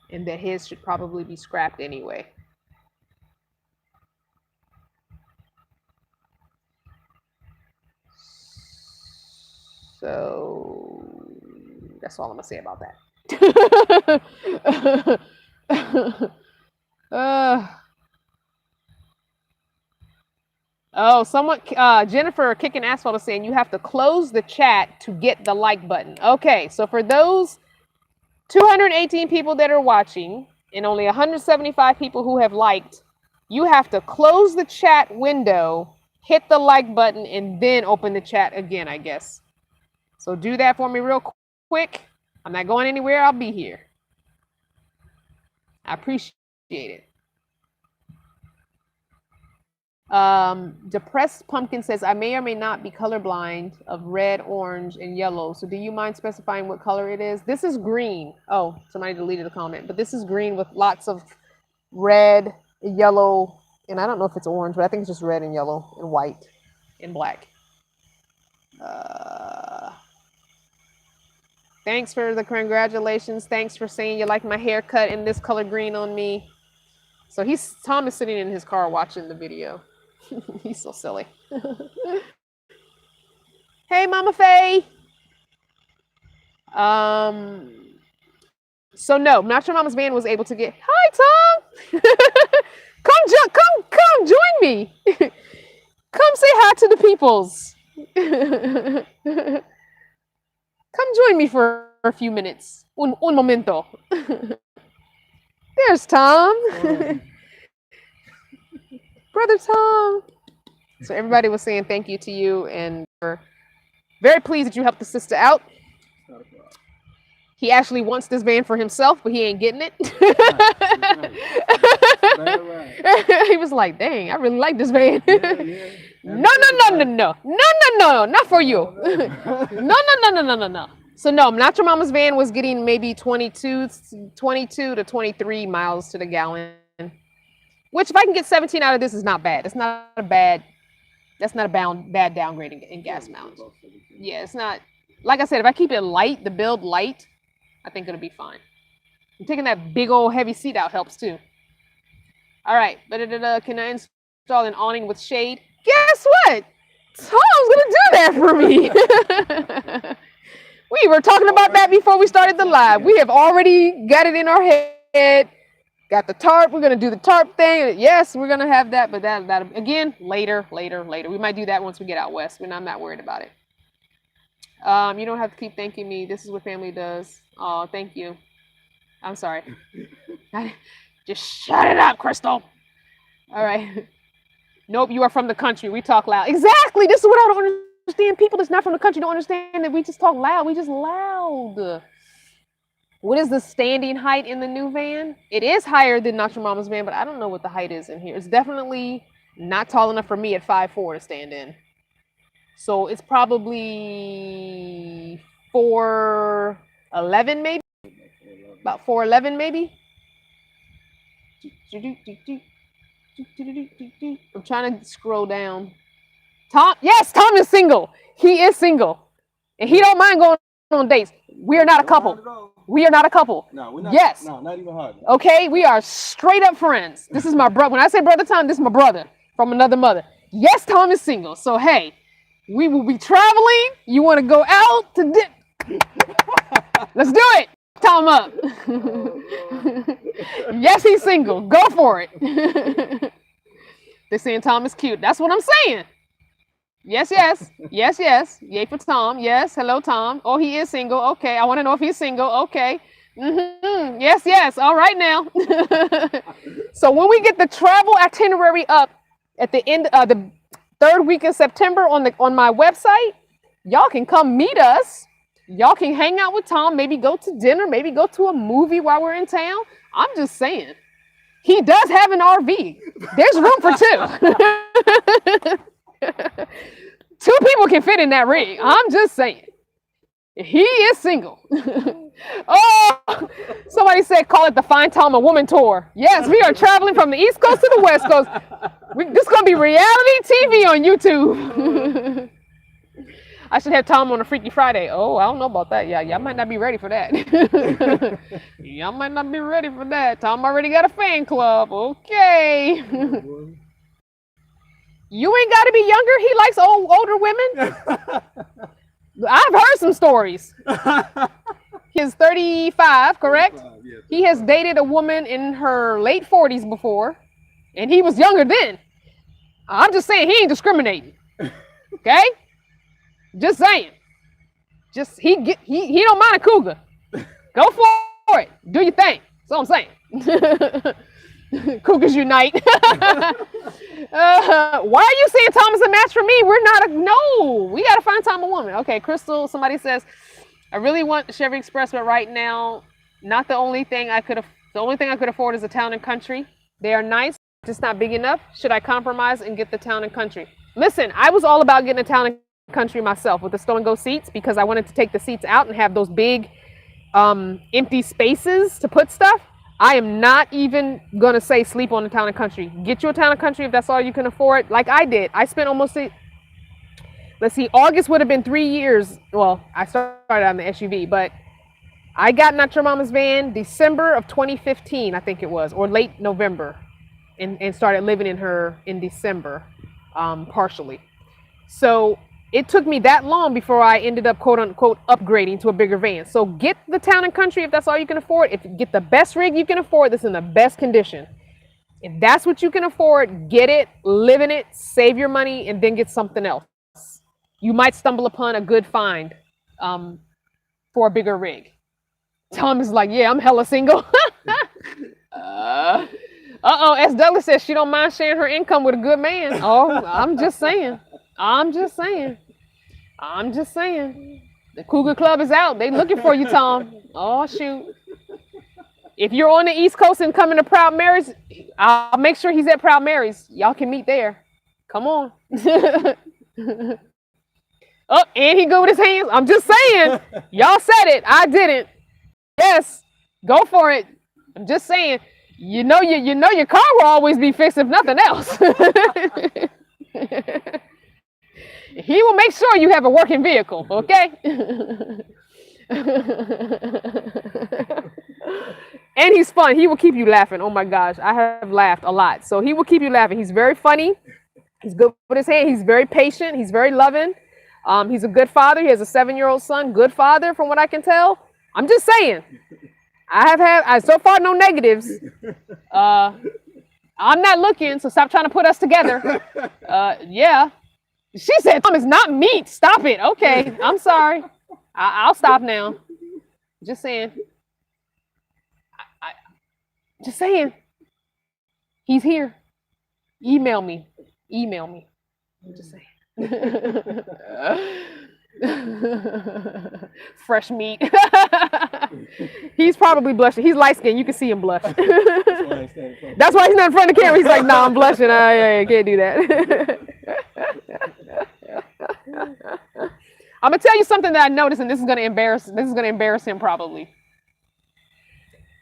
and that his should probably be scrapped anyway. So that's all I'm gonna say about that. Someone, Jennifer Kicking Asphalt is saying you have to close the chat to get the like button. Okay, so for those 218 people that are watching and only 175 people who have liked, you have to close the chat window, hit the like button, and then open the chat again, I guess. So do that for me real quick. I'm not going anywhere. I'll be here. I appreciate it. Depressed Pumpkin says, I may or may not be colorblind of red, orange, and yellow. So do you mind specifying what color it is? This is green. Oh, somebody deleted a comment. But this is green with lots of red, yellow, and I don't know if it's orange, but I think it's just red and yellow and white and black. Thanks for the congratulations. Thanks for saying you like my haircut and this color green on me. So Tom is sitting in his car watching the video. He's so silly. Hey, Mama Faye. So no, Not Your Mama's Van was able to get. Hi, Tom. Come join me. Come say hi to the peoples. Come join me for a few minutes. Un momento. There's Tom. Brother Tom. So everybody was saying thank you to you, and we're very pleased that you helped the sister out. He actually wants this van for himself, but he ain't getting it. He was like, dang, I really like this van. No, not for you. No. So no, Not Your Mama's Van was getting maybe 22 to 23 miles to the gallon. Which if I can get 17 out of this is not bad. That's not a bad downgrade in gas mileage. Yeah, it's not. Like I said, if I keep it light, the build light, I think it'll be fine. And taking that big old heavy seat out helps too. All right, can I install an awning with shade? Guess what? Tom's gonna do that for me. We were talking about that before we started the live. We have already got it in our head. Got the tarp. We're gonna do the tarp thing. Yes, we're gonna have that, but that again later. We might do that once we get out west. I'm not worried about it. You don't have to keep thanking me. This is what family does. Oh, thank you. I'm sorry. Just shut it up, Crystal. All right. Nope, you are from the country. We talk loud. Exactly. This is what I don't understand. People that's not from the country don't understand that we just talk loud. We just loud. What is the standing height in the new van? It is higher than Not Your Mama's Van, but I don't know what the height is in here. It's definitely not tall enough for me at 5'4" to stand in. So it's probably 4'11" maybe? About 4'11" maybe? I'm trying to scroll down. Tom is single. He is single. And he don't mind going on dates. We are not a couple. We are not a couple. No, we're not. Yes. No, not even hard. Okay, we are straight up friends. This is my brother. When I say brother Tom, this is my brother from another mother. Yes, Tom is single. So, hey, we will be traveling. You want to go out to dip? Let's do it. Tom up. Yes, he's single. Go for it. They're saying Tom is cute. That's what I'm saying. Yes. Yay for Tom. Yes. Hello, Tom. Oh, he is single. Okay. I want to know if he's single. Okay. Yes. All right now. So when we get the travel itinerary up at the end of the third week of September on my website, Y'all can come meet us. Y'all can hang out with Tom, maybe go to dinner, maybe go to a movie while we're in town. I'm just saying. He does have an RV. There's room for two. Two people can fit in that rig. I'm just saying. He is single. Oh, somebody said call it the Find Tom a Woman tour. Yes, we are traveling from the East Coast to the West Coast. This is going to be reality TV on YouTube. I should have Tom on a Freaky Friday. Oh, I don't know about that. Yeah, y'all might not be ready for that. Y'all might not be ready for that. Tom already got a fan club. Okay. You ain't got to be younger. He likes older women. I've heard some stories. He's 35, correct? Yeah. He has dated a woman in her late 40s before, and he was younger then. I'm just saying he ain't discriminating. Okay? Just saying. Just he don't mind a cougar. Go for it. Do your thing. That's all I'm saying. Cougars unite. Why are you saying Tom is a match for me? We're not no. We gotta find Tom a woman. Okay, Crystal. Somebody says, I really want the Chevy Express, but right now, not the only thing I could. The only thing I could afford is a town and country. They are nice, just not big enough. Should I compromise and get the town and country? Listen, I was all about getting a town and country myself with the stow and go seats because I wanted to take the seats out and have those big empty spaces to put stuff. I am not even gonna say sleep on the town and country. Get you a town and country if that's all you can afford. Like I did. I spent almost let's see, August would have been 3 years. Well, I started on the SUV, but I got Not Your Mama's van December of 2015, I think it was, or late November, and started living in her in December, partially. So it took me that long before I ended up quote unquote upgrading to a bigger van. So get the town and country if that's all you can afford. If you get the best rig you can afford that's in the best condition. If that's what you can afford, get it, live in it, save your money, and then get something else. You might stumble upon a good find for a bigger rig. Tom is like, yeah, I'm hella single. Uh-oh, S. Douglas says she don't mind sharing her income with a good man. Oh, I'm just saying. The Cougar Club is out. They looking for you, Tom. Oh, shoot. If you're on the East Coast and coming to Proud Mary's, I'll make sure he's at Proud Mary's. Y'all can meet there. Come on. Oh, and he good with his hands. I'm just saying. Y'all said it. I didn't. Yes, go for it. I'm just saying. You know your car will always be fixed if nothing else. He will make sure you have a working vehicle, okay? And he's fun. He will keep you laughing. Oh my gosh, I have laughed a lot. So he will keep you laughing. He's very funny. He's good with his hand. He's very patient. He's very loving. He's a good father. He has a 7-year-old son. Good father, from what I can tell. I'm just saying. I so far no negatives. I'm not looking, so stop trying to put us together. Yeah. She said, Tom is not meat. Stop it. Okay, I'm sorry. I'll stop now. Just saying. Just saying. He's here. Email me. I'm just saying. Fresh meat. He's probably blushing. He's light skinned. You can see him blush. That's why he's not in front of the camera. He's like, nah, I'm blushing. I can't do that. I'm gonna tell you something that I noticed, and this is gonna embarrass him probably.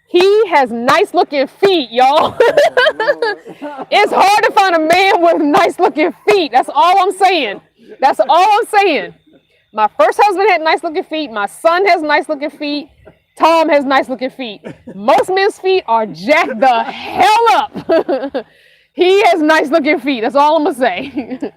He has nice looking feet, y'all. It's hard to find a man with nice looking feet. That's all I'm saying. My first husband had nice looking feet. My son has nice looking feet. Tom has nice looking feet. Most men's feet are jacked the hell up. He has nice looking feet. That's all I'm gonna say.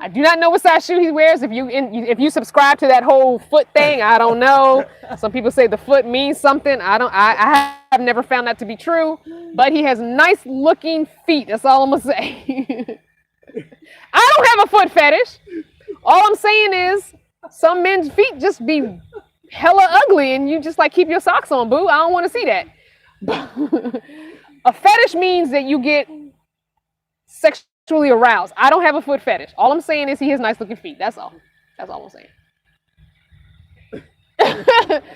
I do not know what size shoe he wears. If you subscribe to that whole foot thing, I don't know. Some people say the foot means something. I have never found that to be true. But he has nice looking feet. That's all I'm gonna say. I don't have a foot fetish. All I'm saying is some men's feet just be hella ugly, and you just like keep your socks on, boo. I don't want to see that. A fetish means that you get sexually aroused. I don't have a foot fetish. All I'm saying is he has nice looking feet. That's all. That's all I'm saying.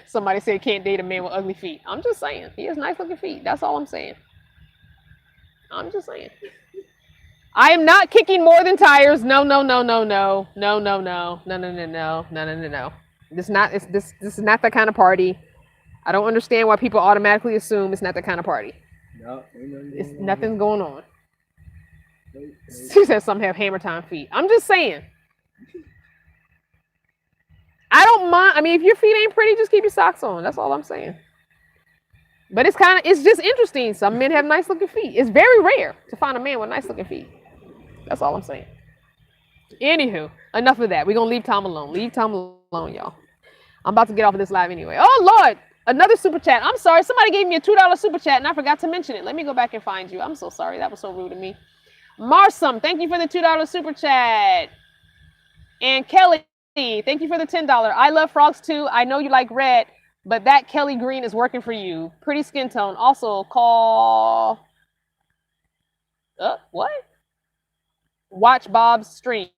Somebody said can't date a man with ugly feet. I'm just saying. He has nice looking feet. That's all I'm saying. I'm just saying. I am not kicking more than tires. No. This is not that kind of party. I don't understand why people automatically assume it's not that kind of party. No, Nothing's going on. She said some have hammer time feet. I'm just saying. I don't mind. I mean, if your feet ain't pretty, just keep your socks on. That's all I'm saying. But it's just interesting. Some men have nice looking feet. It's very rare to find a man with nice looking feet. That's all I'm saying. Anywho, enough of that. We're going to leave Tom alone. Leave Tom alone, y'all. I'm about to get off of this live anyway. Oh, Lord. Another super chat. I'm sorry. Somebody gave me a $2 super chat and I forgot to mention it. Let me go back and find you. I'm so sorry. That was so rude of me. Marsum, thank you for the $2 super chat. And Kelly, thank you for the $10. I love frogs too. I know you like red, but that Kelly green is working for you. Pretty skin tone. Also call... what? Watch Bob's stream.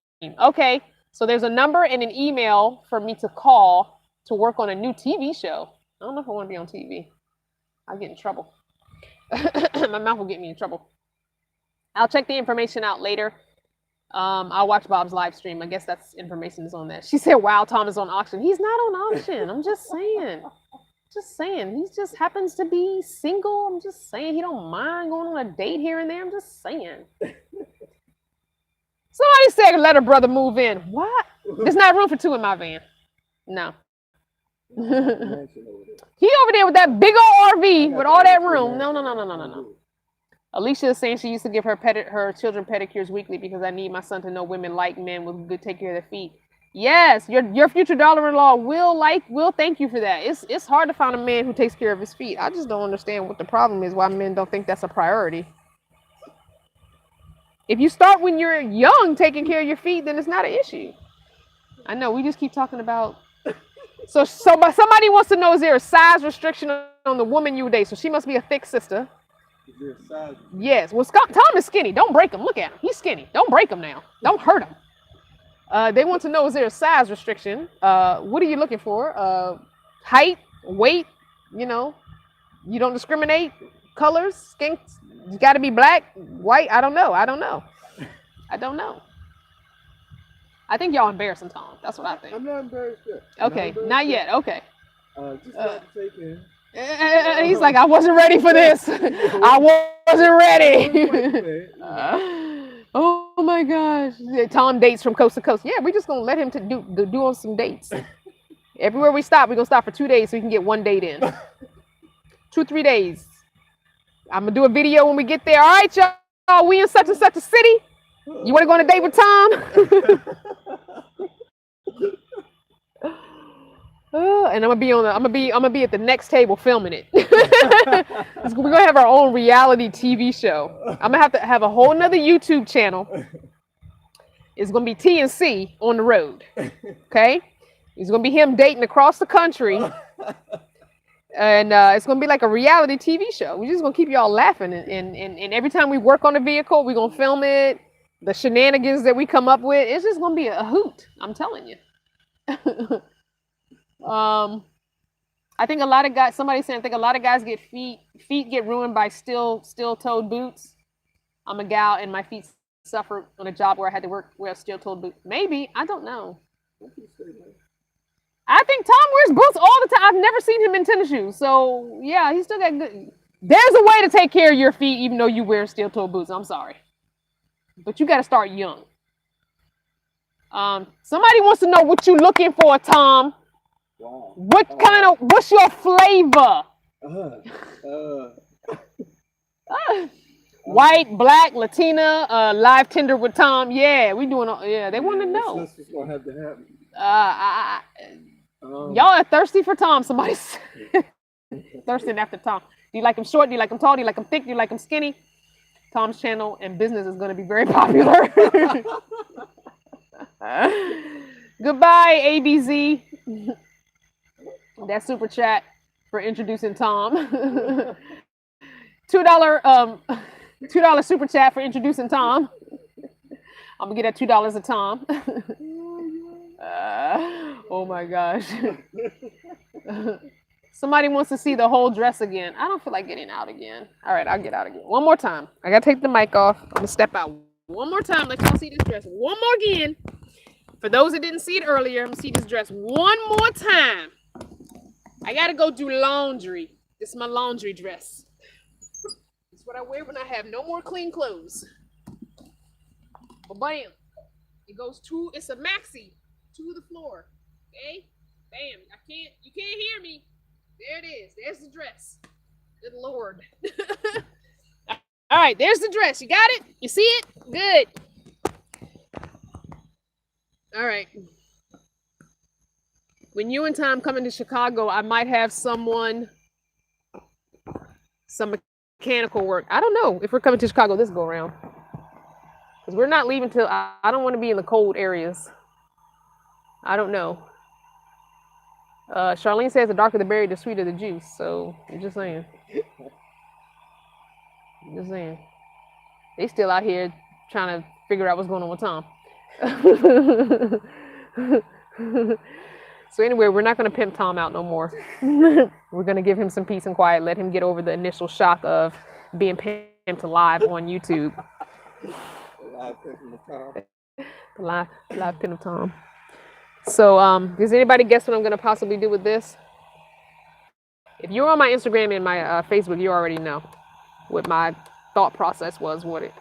Okay, so there's a number and an email for me to call to work on a new TV show. I don't know if I want to be on TV. I'll get in trouble. My mouth will get me in trouble. I'll check the information out later. I'll watch Bob's live stream. I guess that's information is on that. She said, wow, Tom is on auction. He's not on auction. I'm just saying. Just saying. He just happens to be single. I'm just saying. He don't mind going on a date here and there. I'm just saying. Somebody said let her brother move in. What? There's not room for two in my van. No. He over there with that big old RV with all that room. No. Alicia is saying she used to give her children pedicures weekly because I need my son to know women like men with good take care of their feet. Yes, your future daughter-in-law will thank you for that. It's hard to find a man who takes care of his feet. I just don't understand what the problem is, why men don't think that's a priority. If you start when you're young taking care of your feet, then it's not an issue. I know, we just keep talking about... So somebody wants to know, is there a size restriction on the woman you date? So she must be a thick sister. Is there a size? Yes. Well, Tom is skinny. Don't break him. Look at him. He's skinny. Don't break him now. Don't hurt him. They want to know, is there a size restriction? What are you looking for? Height, weight, you don't discriminate. Colors, skin, you got to be black, white. I don't know. I think y'all embarrassing Tom. That's what I think. I'm not embarrassed yet. Okay, not yet. Okay. Just got to take in. He's like, I wasn't ready for this. I wasn't ready. Oh my gosh. Tom dates from coast to coast. Yeah, we're just going to let him do on some dates. Everywhere we stop, we're going to stop for 2 days so we can get one date in. 2-3 days. I'm going to do a video when we get there. All right, y'all. We in such and such a city. You want to go on a date with Tom? And I'm gonna be at the next table filming it. We're gonna have our own reality TV show. I'm gonna have a whole nother YouTube channel. It's gonna be TNC on the road. Okay, it's gonna be him dating across the country, and it's gonna be like a reality TV show. We're just gonna keep y'all laughing, and every time we work on a vehicle, we're gonna film it. The shenanigans that we come up with, it's just gonna be a hoot. I'm telling you. I think a lot of guys. Somebody said I think a lot of guys get feet get ruined by steel-toed boots. I'm a gal and my feet suffered on a job where I had to wear steel-toed boots. Maybe, I don't know. I think Tom wears boots all the time. I've never seen him in tennis shoes. So yeah, he's still got good. There's a way to take care of your feet even though you wear steel-toed boots. I'm sorry. But you got to start young. Somebody wants to know what you looking for, Tom. Wow. What's your flavor? White, black, Latina, live Tinder with Tom. Yeah, we doing. They want to know. That's what's gonna have to happen. Y'all are thirsty for Tom. Somebody's thirsting after Tom. Do you like him short? Do you like him tall? Do you like him thick? Do you like him skinny? Tom's channel and business is going to be very popular. Goodbye, ABZ. That super chat for introducing Tom. $2 super chat for introducing Tom. I'm gonna get that $2 a Tom. Oh my gosh. Somebody wants to see the whole dress again. I don't feel like getting out again. All right, I'll get out again. One more time. I gotta take the mic off. I'm gonna step out one more time. Let y'all see this dress. One more again. For those that didn't see it earlier, I'm gonna see this dress one more time. I gotta go do laundry. This is my laundry dress. It's what I wear when I have no more clean clothes. But bam. It goes to, it's a maxi to the floor. Okay? Bam. You can't hear me. There it is. There's the dress. Good Lord. All right, there's the dress. You got it? You see it? Good. All right. When you and Tom come into Chicago, I might have some mechanical work. I don't know if we're coming to Chicago this go around. Because we're not leaving till, I don't want to be in the cold areas. I don't know. Charlene says the darker the berry, the sweeter the juice. So, I'm just saying. They still out here trying to figure out what's going on with Tom. So anyway, we're not going to pimp Tom out no more. We're going to give him some peace and quiet. Let him get over the initial shock of being pimped live on YouTube. Live pimp of Tom. So, does anybody guess what I'm going to possibly do with this? If you're on my Instagram and my Facebook, you already know what my thought process was with it.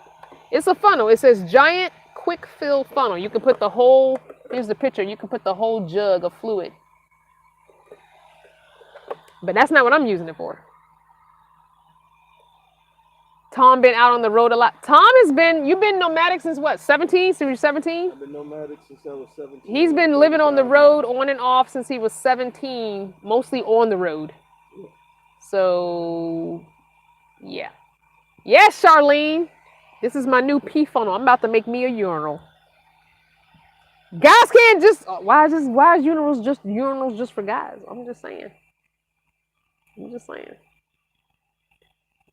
It's a funnel. It says giant quick fill funnel. You can put the whole, here's the picture, you can put the whole jug of fluid. But that's not what I'm using it for. Tom been out on the road a lot. Tom has been, you've been nomadic since what, 17? Since you were 17? I've been nomadic since I was 17. He's been living on the road on and off since he was 17, mostly on the road. So, yeah. Yes, Charlene. This is my new pee funnel. I'm about to make me a urinal. Guys can't just, why is urinals just for guys? I'm just saying.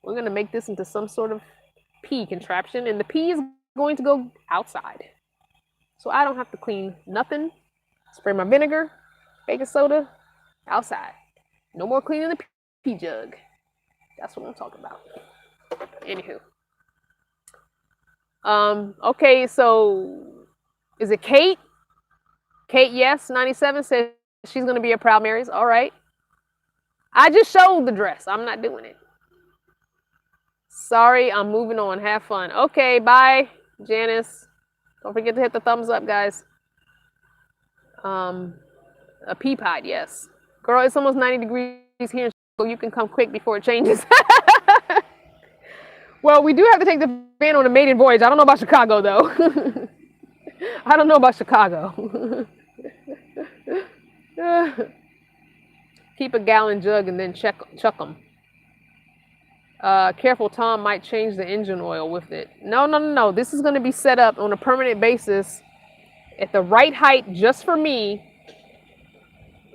We're going to make this into some sort of pee contraption, and the pee is going to go outside. So I don't have to clean nothing. Spray my vinegar, baking soda, outside. No more cleaning the pee jug. That's what I'm talking about. Anywho. Okay, so is it Kate? Kate, yes, 97 says she's going to be a Proud Marys. All right. I just showed the dress. I'm not doing it. Sorry, I'm moving on. Have fun. Okay, bye, Janice. Don't forget to hit the thumbs up, guys. A pea pod, yes. Girl, it's almost 90 degrees here, so you can come quick before it changes. Well, we do have to take the van on a maiden voyage. I don't know about Chicago, though. I don't know about Chicago. Keep a gallon jug and then chuck them. Careful, Tom might change the engine oil with it. No. This is going to be set up on a permanent basis at the right height just for me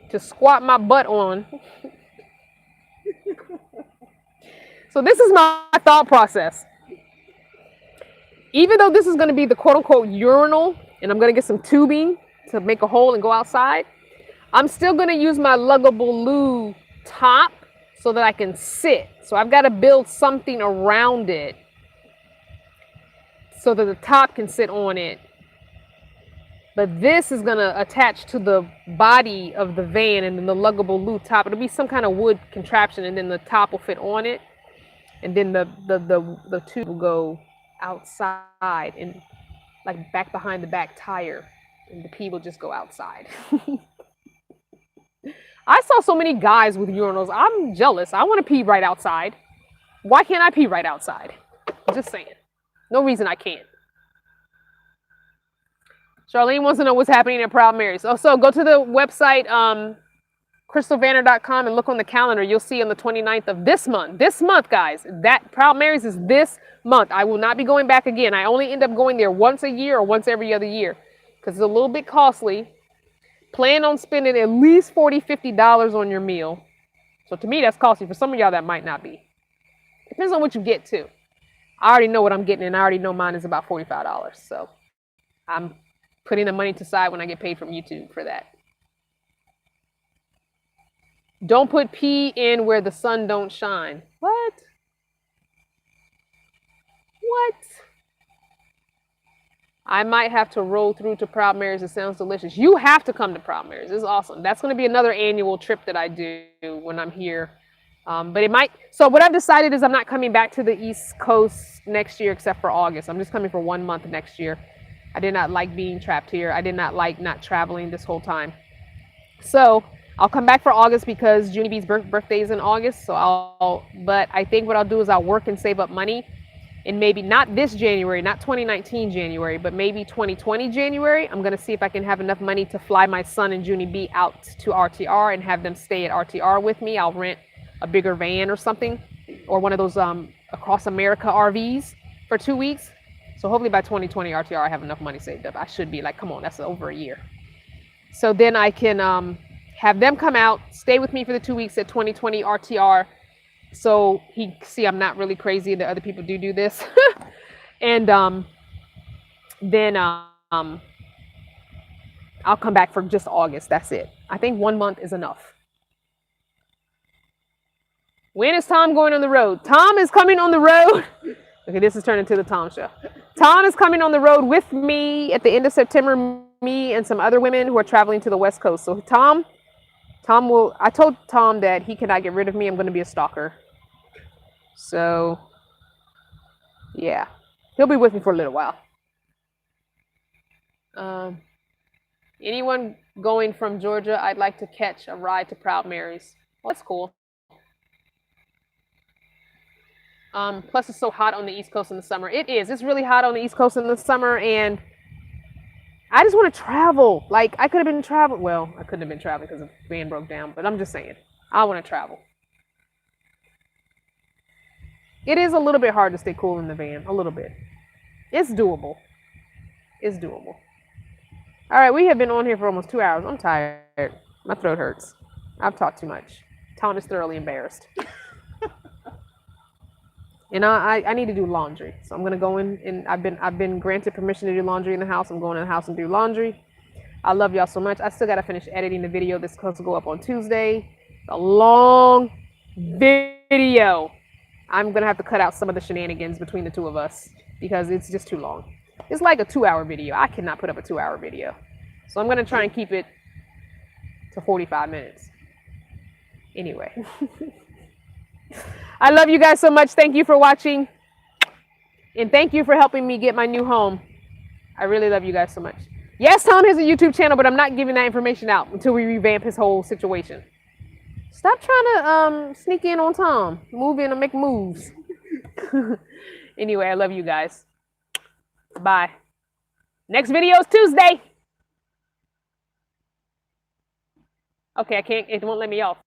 to squat my butt on. So this is my thought process. Even though this is going to be the quote-unquote urinal, and I'm going to get some tubing to make a hole and go outside, I'm still going to use my luggable loo top so that I can sit. So I've got to build something around it so that the top can sit on it. But this is going to attach to the body of the van, and then the luggable loo top. It'll be some kind of wood contraption, and then the top will fit on it. And then the tube will go outside and like back behind the back tire, and the pee will just go outside. I saw so many guys with urinals. I'm jealous. I want to pee right outside. Why can't I pee right outside? I'm just saying. No reason I can't. Charlene wants to know what's happening at Proud Marys. So go to the website, crystalvanner.com, and look on the calendar. You'll see on the 29th of this month. This month, guys. That Proud Marys is this month. I will not be going back again. I only end up going there once a year or once every other year because it's a little bit costly. Plan on spending at least $40, $50 on your meal. So to me, that's costly. For some of y'all, that might not be. Depends on what you get, too. I already know what I'm getting, and I already know mine is about $45. So I'm putting the money to side when I get paid from YouTube for that. Don't put pee in where the sun don't shine. What? What? I might have to roll through to Proud Mary's. It sounds delicious. You have to come to Proud Mary's. It's awesome. That's going to be another annual trip that I do when I'm here. But it might. So what I've decided is I'm not coming back to the East Coast next year except for August. I'm just coming for 1 month next year. I did not like being trapped here. I did not like not traveling this whole time. So I'll come back for August because Junie B's birthday is in August. So but I think what I'll do is I'll work and save up money. And maybe not this January, not 2019 January, but maybe 2020 January, I'm going to see if I can have enough money to fly my son and Junie B out to RTR and have them stay at RTR with me. I'll rent a bigger van or something, or one of those across America RVs for 2 weeks. So hopefully by 2020 RTR, I have enough money saved up. I should be like, come on, that's over a year. So then I can have them come out, stay with me for the 2 weeks at 2020 RTR. So he see I'm not really crazy that other people do this. And then I'll come back for just August. That's it. I think 1 month is enough. When is Tom going on the road? Tom is coming on the road. Okay, this is turning to the Tom show. Tom is coming on the road with me at the end of September, me and some other women who are traveling to the West Coast. So Tom will, I told Tom that he cannot get rid of me. I'm going to be a stalker. So, yeah, he'll be with me for a little while. Anyone going from Georgia, I'd like to catch a ride to Proud Mary's. Well, that's cool. Plus, it's so hot on the East Coast in the summer. It is. It's really hot on the East Coast in the summer, and I just want to travel. Like, I could have been traveling. Well, I couldn't have been traveling because the van broke down, but I'm just saying, I want to travel. It is a little bit hard to stay cool in the van, a little bit. It's doable. It's doable. All right, we have been on here for almost 2 hours. I'm tired. My throat hurts. I've talked too much. Tom is thoroughly embarrassed. And I need to do laundry. So I'm gonna go in, and I've been granted permission to do laundry in the house. I'm going in the house and do laundry. I love y'all so much. I still gotta finish editing the video. This is supposed to go up on Tuesday. A long video. I'm gonna have to cut out some of the shenanigans between the two of us because it's just too long. It's like a 2-hour video. I cannot put up a 2-hour video. So I'm gonna try and keep it to 45 minutes. Anyway. I love you guys so much. Thank you for watching. And thank you for helping me get my new home. I really love you guys so much. Yes, Tom has a YouTube channel, but I'm not giving that information out until we revamp his whole situation. Stop trying to sneak in on Tom. Move in and make moves. Anyway, I love you guys. Bye. Next video is Tuesday. Okay, I can't, it won't let me off.